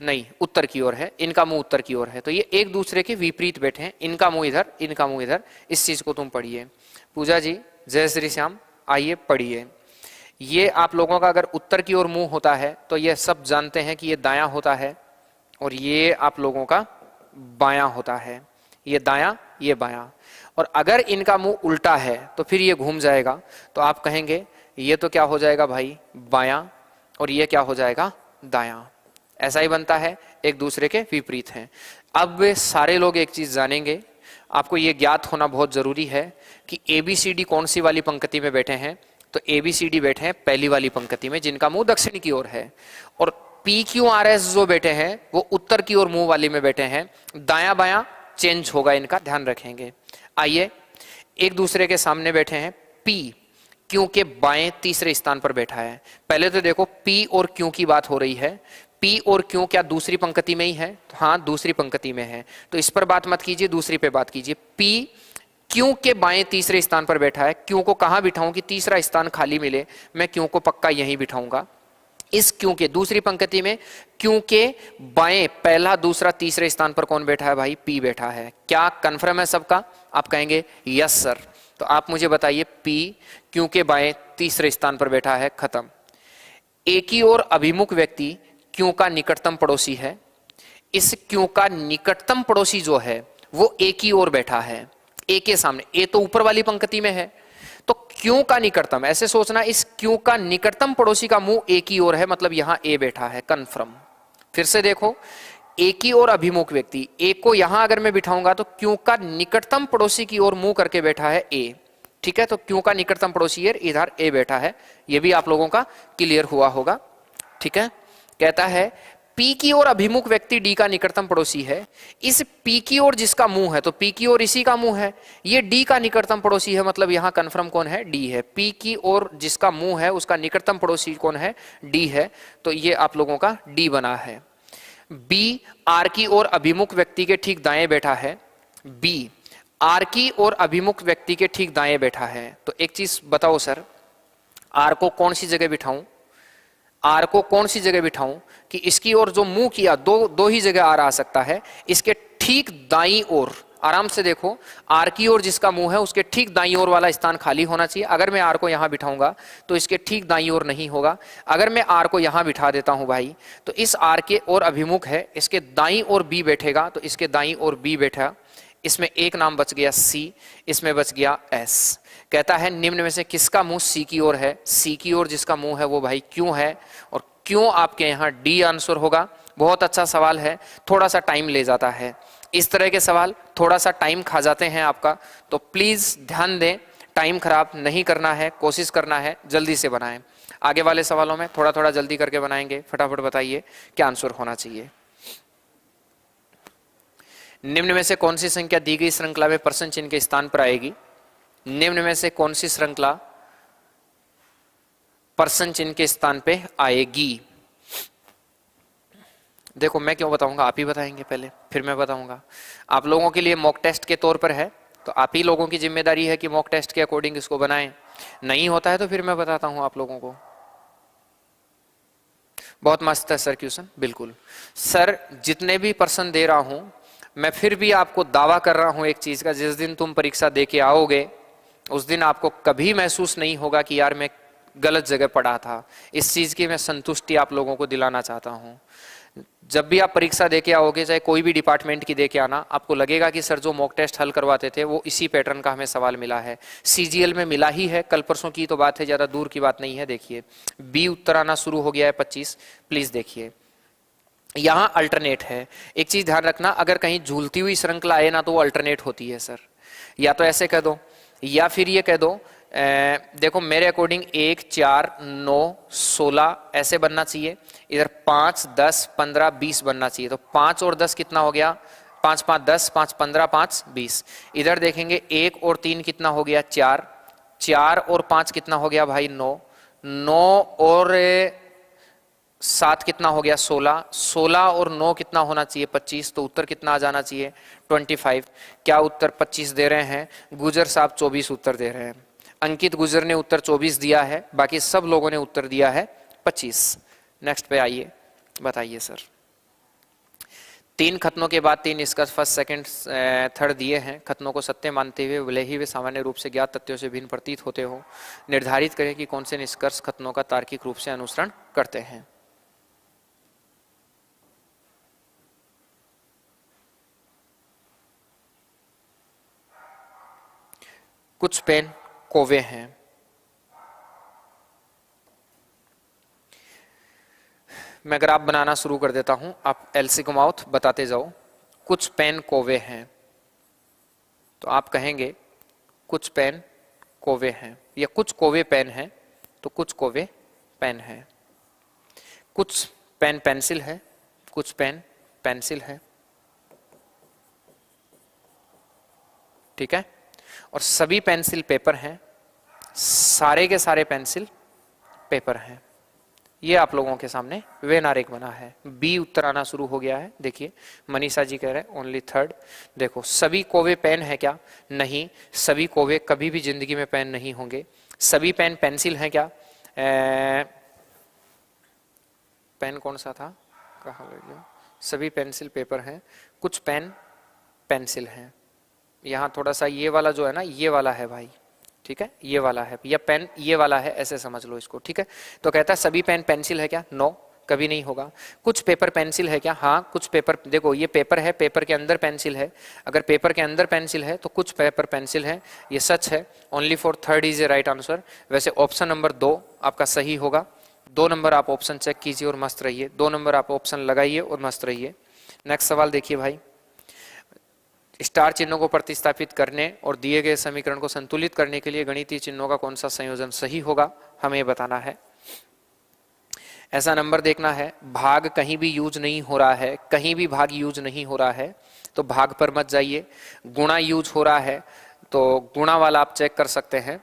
नहीं उत्तर की ओर है, इनका मुंह उत्तर की ओर है। तो ये एक दूसरे के विपरीत बैठे हैं, इनका मुंह इधर इनका मुंह इधर। इस चीज को तुम पढ़िए। पूजा जी, जय श्री श्याम, आइए पढ़िए। ये आप लोगों का अगर उत्तर की ओर मुंह होता है तो ये सब जानते हैं कि ये दायां होता है, और ये आप लोगों का बायां होता है, ये दायां ये बायां। और अगर इनका मुंह उल्टा है तो फिर ये घूम जाएगा, तो आप कहेंगे ये तो क्या हो जाएगा भाई, बायां, और ये क्या हो जाएगा, दायां। ऐसा ही बनता है, एक दूसरे के विपरीत हैं। अब सारे लोग एक चीज जानेंगे, आपको ये ज्ञात होना बहुत जरूरी है कि ABCD कौन सी वाली पंक्ति में बैठे हैं। तो ABCD बैठे हैं पहली वाली पंक्ति में, जिनका मुंह दक्षिण की ओर है, और PQRS जो बैठे हैं वो उत्तर की ओर मुंह वाली में बैठे हैं। दायां बायां चेंज होगा इनका, ध्यान रखेंगे। आइए, एक दूसरे के सामने बैठे हैं। P क्यू के बाएं तीसरे स्थान पर बैठा है। पहले तो देखो P और Q की बात हो रही है, P और Q क्या दूसरी पंक्ति में ही है, तो हाँ दूसरी पंक्ति में है, तो इस पर बात मत कीजिए, दूसरी पे बात कीजिए। P Q के बाएं तीसरे स्थान पर बैठा है। Q को कहां बिठाऊं कि तीसरा स्थान खाली मिले, मैं Q को पक्का यहीं बिठाऊंगा। इस Q के दूसरी पंक्ति में Q के बाएं पहला दूसरा तीसरे स्थान पर कौन बैठा है भाई, P बैठा है। क्या कन्फर्म है सबका, आप कहेंगे यस सर। तो आप मुझे बताइए, P Q के बाएं तीसरे स्थान पर बैठा है, खत्म। एक ही ओर अभिमुख व्यक्ति Q का निकटतम पड़ोसी है। इस Q का निकटतम पड़ोसी जो है वो एक ही ओर बैठा है, ए के सामने। ए तो ऊपर वाली पंक्ति में है, तो Q का निकटतम, ऐसे सोचना, इस Q का निकटतम पड़ोसी का मुंह एक ही ओर है, मतलब यहां ए बैठा है, कन्फर्म। फिर से देखो, एक ही ओर अभिमुख व्यक्ति, ए को यहां अगर मैं बिठाऊंगा तो Q का निकटतम पड़ोसी की ओर मुंह करके बैठा है ए, ठीक है। तो Q का निकटतम पड़ोसी इधर ए बैठा है, ये भी आप लोगों का क्लियर हुआ होगा, ठीक है। कहता है पी की ओर अभिमुख व्यक्ति डी का निकटतम पड़ोसी है। इस पी की ओर जिसका मुंह है, तो पी की ओर इसी का मुंह है, ये डी का निकटतम पड़ोसी है, मतलब यहां कंफर्म कौन है, डी है। पी की ओर जिसका मुंह है उसका निकटतम पड़ोसी कौन है, डी है, तो ये आप लोगों का डी बना है। बी आर की ओर अभिमुख व्यक्ति के ठीक दाएं बैठा है, बी आर की ओर अभिमुख व्यक्ति के ठीक दाएं बैठा है। तो एक चीज बताओ सर, आर को कौन सी जगह बिठाऊं, आर को कौन सी जगह बिठाऊं कि इसकी ओर जो मुंह किया, दो ही जगह आर आ सकता है। इसके ठीक दाईं ओर, आराम से देखो, आर की ओर जिसका मुंह है उसके ठीक दाईं ओर वाला स्थान खाली होना चाहिए। अगर मैं आर को यहां बिठाऊंगा तो इसके ठीक दाईं ओर नहीं होगा। अगर मैं आर को यहां बिठा देता हूं भाई, तो इस आर के ओर अभिमुख है, इसके दाईं ओर बी बैठेगा, तो इसके दाईं ओर बी बैठा, इसमें एक नाम बच गया सी, इसमें बच गया एस। कहता है निम्न में से किसका मुंह सी की ओर है, सी की ओर जिसका मुंह है वो भाई क्यों है, और क्यों आपके यहां डी आंसर होगा। बहुत अच्छा सवाल है, थोड़ा सा टाइम ले जाता है, इस तरह के सवाल थोड़ा सा टाइम खा जाते हैं आपका, तो प्लीज ध्यान दें, टाइम खराब नहीं करना है, कोशिश करना है जल्दी से बनाएं। आगे वाले सवालों में थोड़ा थोड़ा जल्दी करके बनाएंगे। फटाफट बताइए क्या आंसर होना चाहिए। निम्न में से कौन सी संख्या दी गई श्रृंखला में प्रश्न चिन्ह के स्थान पर आएगी, निम्न में से कौन सी श्रृंखला प्रश्न चिन्ह के स्थान पे आएगी। देखो मैं क्यों बताऊंगा, आप ही बताएंगे पहले, फिर मैं बताऊंगा। आप लोगों के लिए मॉक टेस्ट के तौर पर है, तो आप ही लोगों की जिम्मेदारी है कि मॉक टेस्ट के अकॉर्डिंग इसको बनाएं। नहीं होता है तो फिर मैं बताता हूं आप लोगों को। बहुत मस्त है सर क्वेश्चन, बिल्कुल सर, जितने भी प्रश्न दे रहा हूं मैं फिर भी आपको दावा कर रहा हूं एक चीज का, जिस दिन तुम परीक्षा दे के आओगे उस दिन आपको कभी महसूस नहीं होगा कि यार मैं गलत जगह पढ़ा था। इस चीज की मैं संतुष्टि आप लोगों को दिलाना चाहता हूं। जब भी आप परीक्षा देके आओगे, चाहे कोई भी डिपार्टमेंट की देके आना, आपको लगेगा कि सर जो मॉक टेस्ट हल करवाते थे वो इसी पैटर्न का हमें सवाल मिला है, सीजीएल में मिला ही है, कल परसों की तो बात है, ज्यादा दूर की बात नहीं है। देखिए बी उत्तर आना शुरू हो गया है 25, प्लीज देखिए यहां अल्टरनेट है। एक चीज ध्यान रखना, अगर कहीं झूलती हुई श्रृंखला आए ना तो वो अल्टरनेट होती है सर, या तो ऐसे कह दो या फिर ये कह दो देखो मेरे अकॉर्डिंग 1 4 9 16 ऐसे बनना चाहिए, इधर 5 10 15 20 बनना चाहिए। तो 5 और 10 कितना हो गया, 5 5 10, 5 15, 5 20। इधर देखेंगे 1 और 3 कितना हो गया, 4, 4 और 5 कितना हो गया भाई 9, 9 और 7 कितना हो गया 16, 16 और 9 कितना होना चाहिए 25। तो उत्तर कितना आ जाना चाहिए 25। क्या उत्तर 25 दे रहे हैं, गुजर साहब 24 उत्तर दे रहे हैं। अंकित गुजर ने उत्तर 24 दिया है, बाकी सब लोगों ने उत्तर दिया है 25। नेक्स्ट पे आइए, बताइए सर। 3 खतनों के बाद 3 निष्कर्ष फर्स्ट सेकंड थर्ड दिए हैं। खतनों को सत्य मानते हुए भले ही वे सामान्य रूप से ज्ञात तथ्यों से भिन्न प्रतीत होते हो, निर्धारित करें कि कौन से निष्कर्ष खतनों का तार्किक रूप से अनुसरण करते हैं। कुछ पेन कोवे हैं, मैं ग्राफ बनाना शुरू कर देता हूं, आप एलसी को माउथ बताते जाओ। कुछ पेन कोवे हैं, तो आप कहेंगे कुछ पेन कोवे हैं, या कुछ कोवे पेन हैं, तो कुछ कोवे पेन है। कुछ पेन पेंसिल है, कुछ पेन पेंसिल है, ठीक है। और सभी पेंसिल पेपर हैं, सारे के सारे पेंसिल पेपर हैं। ये आप लोगों के सामने वेन आरेख बना है। बी उत्तर आना शुरू हो गया है। देखिए मनीषा जी कह रहे हैं ओनली थर्ड। देखो सभी कोवे पेन है क्या, नहीं, सभी कोवे कभी भी जिंदगी में पेन नहीं होंगे। सभी पेन पेंसिल हैं क्या, पेन कौन सा था, कहाँ लग गया, सभी पेंसिल पेपर हैं। कुछ पेन पेंसिल हैं, यहाँ थोड़ा सा ये वाला जो है ना, ये वाला है भाई, ठीक है, ये वाला है, या पेन ये वाला है, ऐसे समझ लो इसको, ठीक है। तो कहता है सभी पेन पेंसिल है क्या, नो, कभी नहीं होगा। कुछ पेपर पेंसिल है क्या, हाँ, कुछ पेपर, देखो ये पेपर है, पेपर के अंदर पेंसिल है, अगर पेपर के अंदर पेंसिल है तो कुछ पेपर पेंसिल है, ये सच है। Only for third is a right answer. वैसे ऑप्शन नंबर 2 आपका सही होगा। 2 नंबर आप ऑप्शन चेक कीजिए और मस्त रहिए, 2 नंबर आप ऑप्शन लगाइए और मस्त रहिए। नेक्स्ट सवाल देखिए भाई, स्टार चिन्हों को प्रतिस्थापित करने और दिए गए समीकरण को संतुलित करने के लिए गणितीय चिन्हों का कौन सा संयोजन सही होगा, हमें बताना है। ऐसा नंबर देखना है। भाग कहीं भी यूज नहीं हो रहा है, कहीं भी भाग यूज नहीं हो रहा है तो भाग पर मत जाइए। गुणा यूज हो रहा है तो गुणा वाला आप चेक कर सकते हैं।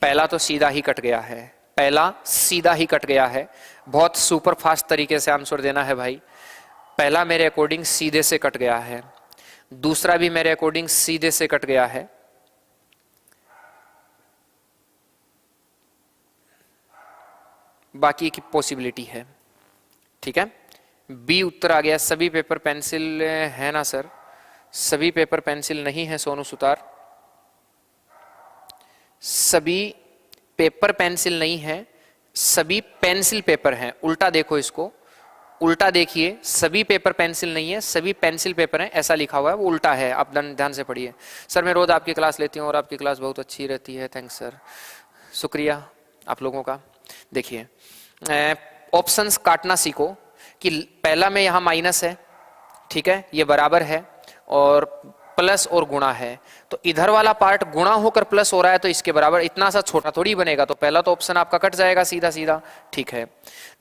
पहला तो सीधा ही कट गया है, पहला सीधा ही कट गया है। बहुत सुपर फास्ट तरीके से आंसर देना है भाई। पहला मेरे अकॉर्डिंग सीधे से कट गया है, दूसरा भी मेरे अकॉर्डिंग सीधे से कट गया है, बाकी की पॉसिबिलिटी है। ठीक है, बी उत्तर आ गया। सभी पेपर पेंसिल है ना सर? सभी पेपर पेंसिल नहीं है सोनू सुतार, सभी पेपर पेंसिल नहीं है, सभी पेंसिल पेपर हैं। उल्टा देखो इसको, उल्टा देखिए, सभी पेपर पेंसिल नहीं है, सभी पेंसिल पेपर हैं, ऐसा लिखा हुआ है, वो उल्टा है। आप ध्यान से पढ़िए। सर मैं रोज आपकी क्लास लेती हूँ और आपकी क्लास बहुत अच्छी रहती है, थैंक्स सर, शुक्रिया आप लोगों का। देखिए ऑप्शंस काटना सीखो कि पहला में यहाँ माइनस है, ठीक है, ये बराबर है, और प्लस और गुणा है, तो इधर वाला पार्ट गुणा होकर प्लस हो रहा है तो इसके बराबर, इतना सा छोटा थोड़ी बनेगा, तो पहला तो ऑप्शन आपका कट जाएगा सीधा सीधा। ठीक है,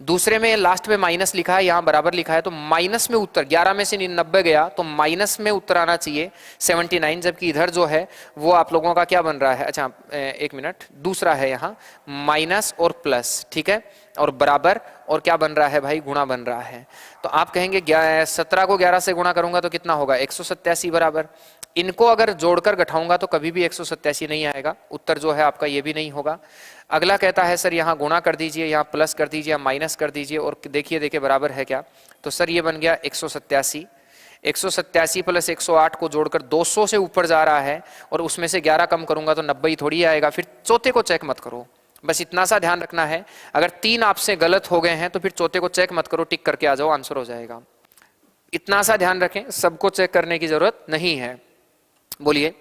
दूसरे में लास्ट में माइनस लिखा है, यहाँ बराबर लिखा है, तो माइनस में उत्तर 11 में से 90 गया तो माइनस में उत्तर आना चाहिए 79, जबकि इधर जो है वो आप लोगों का क्या बन रहा है, अच्छा एक मिनट, दूसरा है यहाँ माइनस और प्लस, ठीक है, और बराबर, और क्या बन रहा है भाई, गुणा बन रहा है। तो आप कहेंगे 17 को 11 से गुणा करूंगा तो कितना होगा, 187 बराबर। इनको अगर जोड़कर घटाऊंगा तो कभी भी 187 नहीं आएगा, उत्तर जो है आपका ये भी नहीं होगा। अगला कहता है सर यहाँ गुणा कर दीजिए, यहाँ प्लस कर दीजिए, माइनस कर दीजिए, और देखिए देखिए बराबर है क्या, तो सर ये बन गया 187। 187 प्लस 108 को जोड़कर 200 से ऊपर जा रहा है, और उसमें से 11 कम करूंगा तो 90 ही थोड़ी आएगा। फिर चौथे को चेक मत करो, बस इतना सा ध्यान रखना है। अगर 3 आपसे गलत हो गए हैं तो फिर चौथे को चेक मत करो, टिक करके आ जाओ, आंसर हो जाएगा। इतना सा ध्यान रखें, सबको चेक करने की जरूरत नहीं है। बोलिए,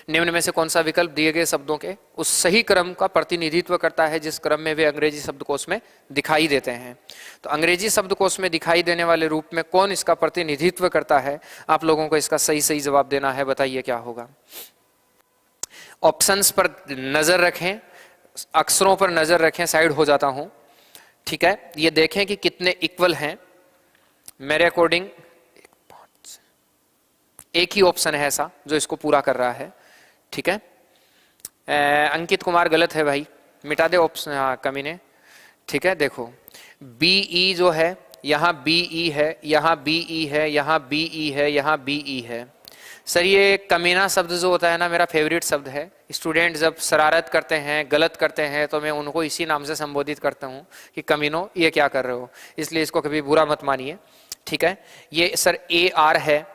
निम्न में से कौन सा विकल्प दिए गए शब्दों के उस सही क्रम का प्रतिनिधित्व करता है जिस क्रम में वे अंग्रेजी शब्दकोश में दिखाई देते हैं? तो अंग्रेजी शब्दकोश में दिखाई देने वाले रूप में कौन इसका प्रतिनिधित्व करता है? आप लोगों को इसका सही सही जवाब देना है, बताइए क्या होगा। ऑप्शंस पर नजर रखें, अक्षरों पर नजर रखें, साइड हो जाता हूं, ठीक है, ये देखें कि कितने इक्वल हैं। मेरे अकॉर्डिंग एक ही ऑप्शन है ऐसा जो इसको पूरा कर रहा है, ठीक है। अंकित कुमार गलत है भाई, मिटा दे ऑप्शन, हाँ कमीने, ठीक है। देखो बीई जो है, यहाँ बीई है, यहाँ बीई है, यहाँ बीई है, यहाँ बीई है। सर ये कमीना शब्द जो होता है ना, मेरा फेवरेट शब्द है। स्टूडेंट जब शरारत करते हैं, गलत करते हैं, तो मैं उनको इसी नाम से संबोधित करता हूँ कि कमीनो ये क्या कर रहे हो, इसलिए इसको कभी बुरा मत मानिए, ठीक है। ये सर ए आर है,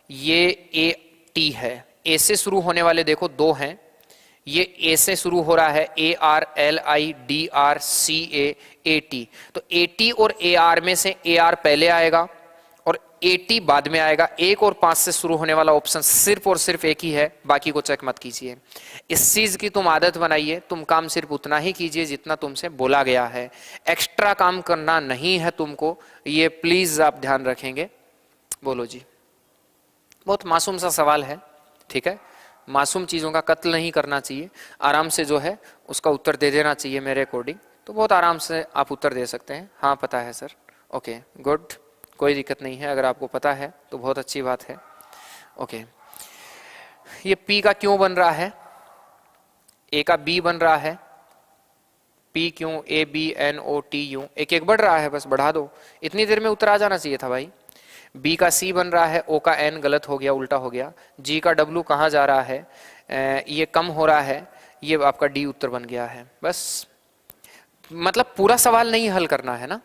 ये ए टी है। ए से शुरू होने वाले देखो 2 हैं, ये ए से शुरू हो रहा है, A R L I D R C A T, तो ए टी और ए आर में से ए आर पहले आएगा और ए टी बाद में आएगा। 1 और 5 से शुरू होने वाला ऑप्शन सिर्फ और सिर्फ एक ही है, बाकी को चेक मत कीजिए। इस चीज की तुम आदत बनाइए, तुम काम सिर्फ उतना ही कीजिए जितना तुमसे बोला गया है, एक्स्ट्रा काम करना नहीं है तुमको, ये प्लीज आप ध्यान रखेंगे। बोलो जी। बहुत मासूम सा सवाल है, ठीक है, मासूम चीजों का कत्ल नहीं करना चाहिए, आराम से जो है उसका उत्तर दे देना चाहिए मेरे अकॉर्डिंग। तो बहुत आराम से आप उत्तर दे सकते हैं। हाँ पता है सर, ओके गुड, कोई दिक्कत नहीं है, अगर आपको पता है तो बहुत अच्छी बात है। ओके, ये पी का क्यों बन रहा है, ए का बी बन रहा है, P Q, A B N O T U, एक एक बढ़ रहा है, बस बढ़ा दो, इतनी देर में उत्तर आ जाना चाहिए था भाई। बी का सी बन रहा है, ओ का एन गलत हो गया, उल्टा हो गया, जी का डब्लू कहाँ जा रहा है, ये कम हो रहा है, ये आपका डी उत्तर बन गया है। बस मतलब पूरा सवाल नहीं हल करना है ना।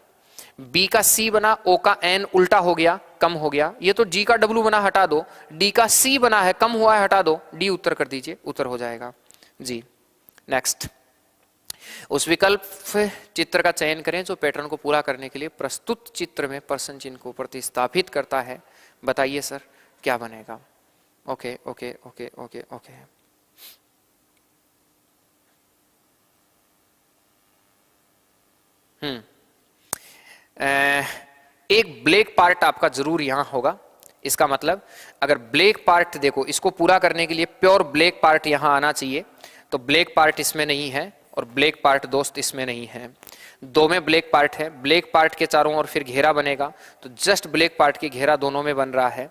बी का सी बना, ओ का एन उल्टा हो गया, कम हो गया, ये तो जी का डब्लू बना, हटा दो, डी का सी बना है, कम हुआ है, हटा दो, डी उत्तर कर दीजिए, उत्तर हो जाएगा जी। नेक्स्ट, उस विकल्प चित्र का चयन करें जो पैटर्न को पूरा करने के लिए प्रस्तुत चित्र में प्रश्न चिन्ह को प्रतिस्थापित करता है। बताइए सर क्या बनेगा। Okay okay okay okay okay, एक ब्लैक पार्ट आपका जरूर यहां होगा। इसका मतलब अगर ब्लैक पार्ट देखो, इसको पूरा करने के लिए प्योर ब्लैक पार्ट यहां आना चाहिए, तो ब्लैक पार्ट इसमें नहीं है और ब्लैक पार्ट दोस्त इसमें नहीं है। दो में ब्लैक पार्ट है, ब्लैक पार्ट के चारों ओर फिर घेरा बनेगा, तो जस्ट ब्लैक पार्ट की घेरा दोनों में बन रहा है।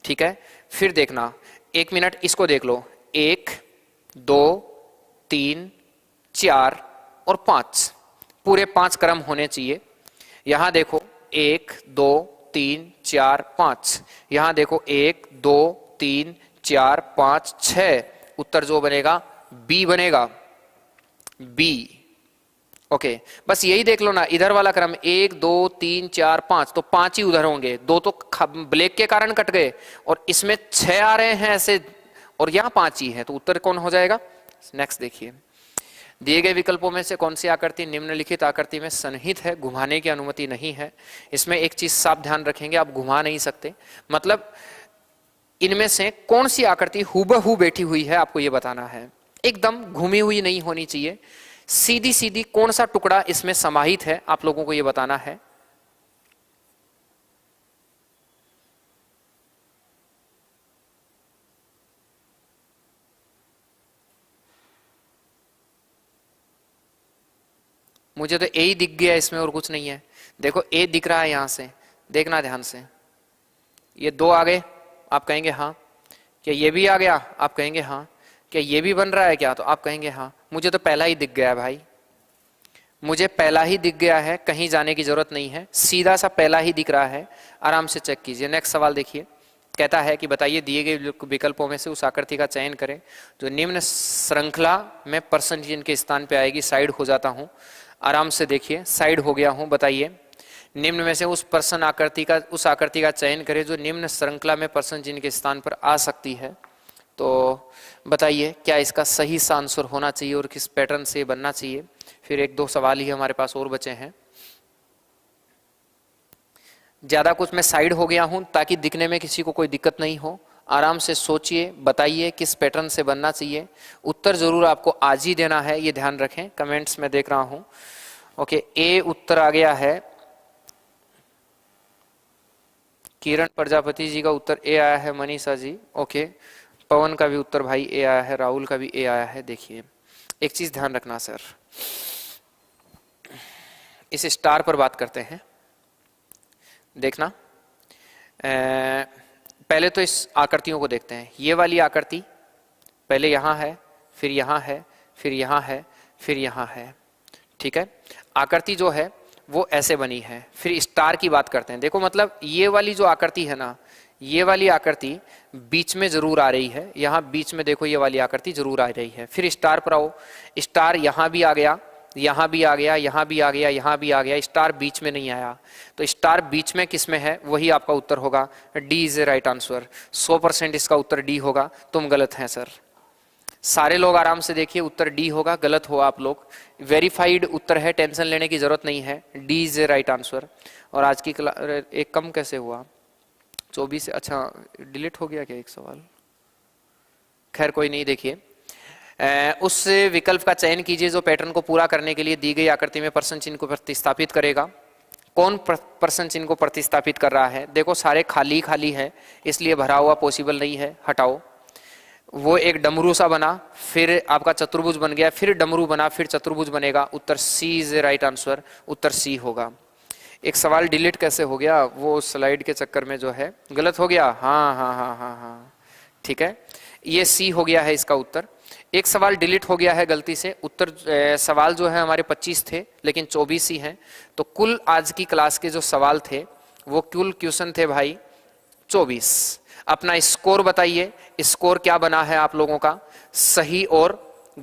ठीक है, फिर देखना, 1 मिनट इसको देख लो, 1 2 3 4 और 5, पूरे 5 क्रम होने चाहिए। यहां देखो 1 2 3 4 5, यहां देखो 1 2 3 4 5 6, उत्तर जो बनेगा बी बनेगा, बी। ओके, बस यही देख लो ना, इधर वाला क्रम 1 2 3 4 5, तो 5 ही उधर होंगे, 2 तो ब्लैक के कारण कट गए, और इसमें 6 आ रहे हैं ऐसे, और यहां 5 ही है, तो उत्तर कौन हो जाएगा? नेक्स्ट देखिए, दिए गए विकल्पों में से कौन सी आकृति निम्नलिखित आकृति में सन्निहित है, घुमाने की अनुमति नहीं है। इसमें एक चीज साफ ध्यान रखेंगे, आप घुमा नहीं सकते, मतलब इनमें से कौन सी आकृति हूबहू बैठी हुई है आपको यह बताना है, एकदम घूमी हुई नहीं होनी चाहिए, सीधी सीधी कौन सा टुकड़ा इसमें समाहित है आप लोगों को यह बताना है। मुझे तो ए ही दिख गया इसमें और कुछ नहीं है। देखो ए दिख रहा है यहां से, देखना ध्यान से, ये 2 आ गए, आप कहेंगे हाँ। क्या ये भी आ गया? आप कहेंगे हाँ। क्या ये भी बन रहा है क्या? तो आप कहेंगे हाँ। मुझे तो पहला ही दिख गया है भाई, मुझे पहला ही दिख गया है, कहीं जाने की जरूरत नहीं है, सीधा सा पहला ही दिख रहा है, आराम से चेक कीजिए। नेक्स्ट सवाल देखिए, कहता है कि बताइए दिए गए विकल्पों में से उस आकृति का चयन करें जो निम्न श्रृंखला में पर्सन चिन्ह के स्थान पे आएगी। साइड हो जाता हूं, आराम से देखिए, साइड हो गया हूं। बताइए निम्न में से उस आकृति का चयन करें जो निम्न श्रृंखला में पर्सन चिन्ह के स्थान पर आ सकती है। तो बताइए क्या इसका सही सा आंसर होना चाहिए और किस पैटर्न से बनना चाहिए। फिर 1-2 सवाल ही हमारे पास और बचे हैं। ज्यादा कुछ मैं साइड हो गया हूं ताकि दिखने में किसी को कोई दिक्कत नहीं हो। आराम से सोचिए, बताइए किस पैटर्न से बनना चाहिए। उत्तर जरूर आपको आज ही देना है, ये ध्यान रखें। कमेंट्स में देख रहा हूं। ओके, ए उत्तर आ गया है, किरण प्रजापति जी का उत्तर ए आया है, मनीषा जी। ओके, पवन का भी उत्तर भाई ए आया है, राहुल का भी ए आया है। देखिए एक चीज ध्यान रखना सर, इस स्टार पर बात करते हैं। देखना, पहले तो इस आकृतियों को देखते हैं। ये वाली आकृति पहले यहां है, फिर यहां है, फिर यहां है, फिर यहां है। ठीक है, आकृति जो है वो ऐसे बनी है। फिर स्टार की बात करते हैं। देखो मतलब ये वाली जो आकृति है ना, ये वाली आकृति बीच में जरूर आ रही है, यहां बीच में देखो ये वाली आकृति जरूर आ रही है। फिर स्टार पर आओ, स्टार यहां भी आ गया, यहां भी आ गया, यहां भी आ गया, यहां भी आ गया, स्टार बीच में नहीं आया। तो स्टार बीच में किस में है, वही आपका उत्तर होगा। D is a right answer. 100% इसका उत्तर डी होगा। तुम गलत हैं सर। सारे लोग आराम से देखिए, उत्तर डी होगा, गलत हो आप लोग। वेरीफाइड उत्तर है, टेंशन लेने की जरूरत नहीं है। D is a right answer. और आज की एक कम कैसे हुआ 24? अच्छा डिलीट हो गया क्या एक सवाल? खैर कोई नहीं। देखिए उस विकल्प का चयन कीजिए जो पैटर्न को पूरा करने के लिए दी गई आकृति में प्रश्न चिन्ह को प्रतिस्थापित करेगा। कौन प्रश्न चिन्ह को प्रतिस्थापित कर रहा है? देखो सारे खाली खाली है, इसलिए भरा हुआ पॉसिबल नहीं है, हटाओ। वो एक डमरू सा बना, फिर आपका चतुर्भुज बन गया, फिर डमरू बना, फिर चतुर्भुज बनेगा। उत्तर सी इज राइट आंसर। उत्तर सी होगा। एक सवाल डिलीट कैसे हो गया? वो स्लाइड के चक्कर में जो है गलत हो गया। हाँ हाँ हाँ हाँ हाँ, ठीक है, ये सी हो गया है इसका उत्तर। एक सवाल डिलीट हो गया है गलती से। उत्तर सवाल जो है हमारे 25 थे, लेकिन 24 ही हैं। तो कुल आज की क्लास के जो सवाल थे वो कुल क्वेश्चन थे भाई 24। अपना स्कोर बताइए, स्कोर क्या बना है आप लोगों का। सही और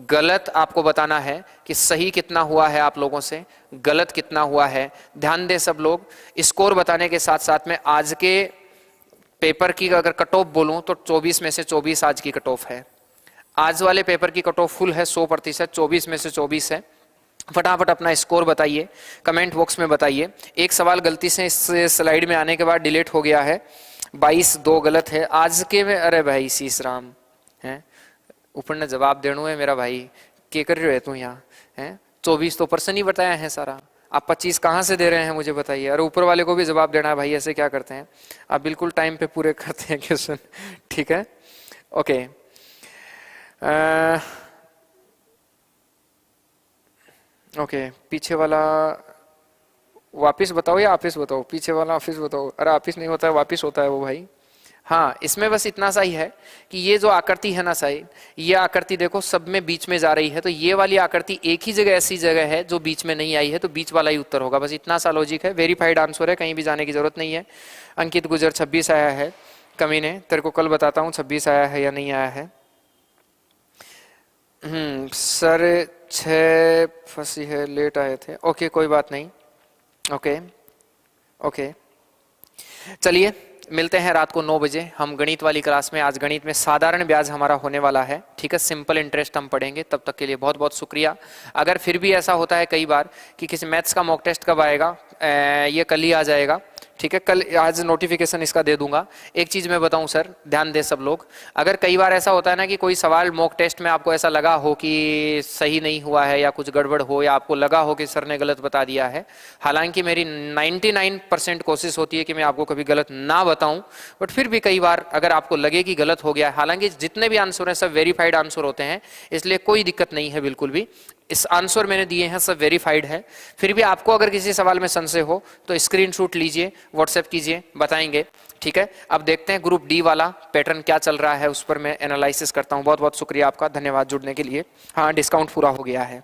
गलत आपको बताना है कि सही कितना हुआ है आप लोगों से, गलत कितना हुआ है। ध्यान दें सब लोग। स्कोर बताने के साथ साथ में आज के पेपर की अगर कट ऑफ बोलूं तो 24 में से 24 आज की कट ऑफ है। आज वाले पेपर की कट ऑफ फुल है 100%, 24 में से 24 है। फटाफट अपना स्कोर बताइए, कमेंट बॉक्स में बताइए। एक सवाल गलती से इस स्लाइड में आने के बाद डिलीट हो गया है, 22 2 गलत है आज के में। अरे भाई शीश राम है, ऊपर ने जवाब देना है मेरा भाई, क्या कर रहे हो तू यहाँ है? 24 तो पर्सन ही बताया है सारा, आप 25 कहाँ से दे रहे हैं मुझे बताइए। अरे ऊपर वाले को भी जवाब देना है भाई, ऐसे क्या करते हैं आप? बिल्कुल टाइम पे पूरे करते हैं क्वेश्चन, ठीक है। ओके ओके, पीछे वाला वापिस बताओ या ऑफिस बताओ? पीछे वाला ऑफिस बताओ। अरे ऑफिस नहीं होता है, वापिस होता है वो भाई। हाँ, इसमें बस इतना सा ही है कि ये जो आकृति है ना साइड, ये आकृति देखो सब में बीच में जा रही है, तो ये वाली आकृति एक ही जगह ऐसी जगह है जो बीच में नहीं आई है, तो बीच वाला ही उत्तर होगा। बस इतना सा लॉजिक है, वेरीफाइड आंसर है, कहीं भी जाने की जरूरत नहीं है। अंकित गुजर 26 आया है। कमीने, तेरे को कल बताता हूँ 26 आया है या नहीं आया है। सर 6 फंसी है, लेट आए थे। ओके कोई बात नहीं। ओके ओके, चलिए मिलते हैं रात को 9 बजे हम गणित वाली क्लास में। आज गणित में साधारण ब्याज हमारा होने वाला है, ठीक है, सिंपल इंटरेस्ट हम पढ़ेंगे। तब तक के लिए बहुत बहुत शुक्रिया। अगर फिर भी ऐसा होता है कई बार कि किसी मैथ्स का मॉक टेस्ट कब आएगा, ये कल ही आ जाएगा, ठीक है, कल आज नोटिफिकेशन इसका दे दूंगा। एक चीज मैं बताऊं सर, ध्यान दे सब लोग, अगर कई बार ऐसा होता है ना कि कोई सवाल मॉक टेस्ट में आपको ऐसा लगा हो कि सही नहीं हुआ है या कुछ गड़बड़ हो, या आपको लगा हो कि सर ने गलत बता दिया है, हालांकि मेरी 99% कोशिश होती है कि मैं आपको कभी गलत ना बताऊं, बट फिर भी कई बार अगर आपको लगे कि गलत हो गया है, हालांकि जितने भी आंसर हैं सब वेरीफाइड आंसर होते हैं, इसलिए कोई दिक्कत नहीं है बिल्कुल भी। इस आंसर मैंने दिए हैं सब वेरीफाइड है। फिर भी आपको अगर किसी सवाल में संशय हो तो स्क्रीनशॉट लीजिए, व्हाट्सएप कीजिए, बताएंगे, ठीक है। अब देखते हैं ग्रुप डी वाला पैटर्न क्या चल रहा है, उस पर मैं एनालिसिस करता हूं। बहुत बहुत शुक्रिया आपका, धन्यवाद जुड़ने के लिए। हाँ, डिस्काउंट पूरा हो गया है।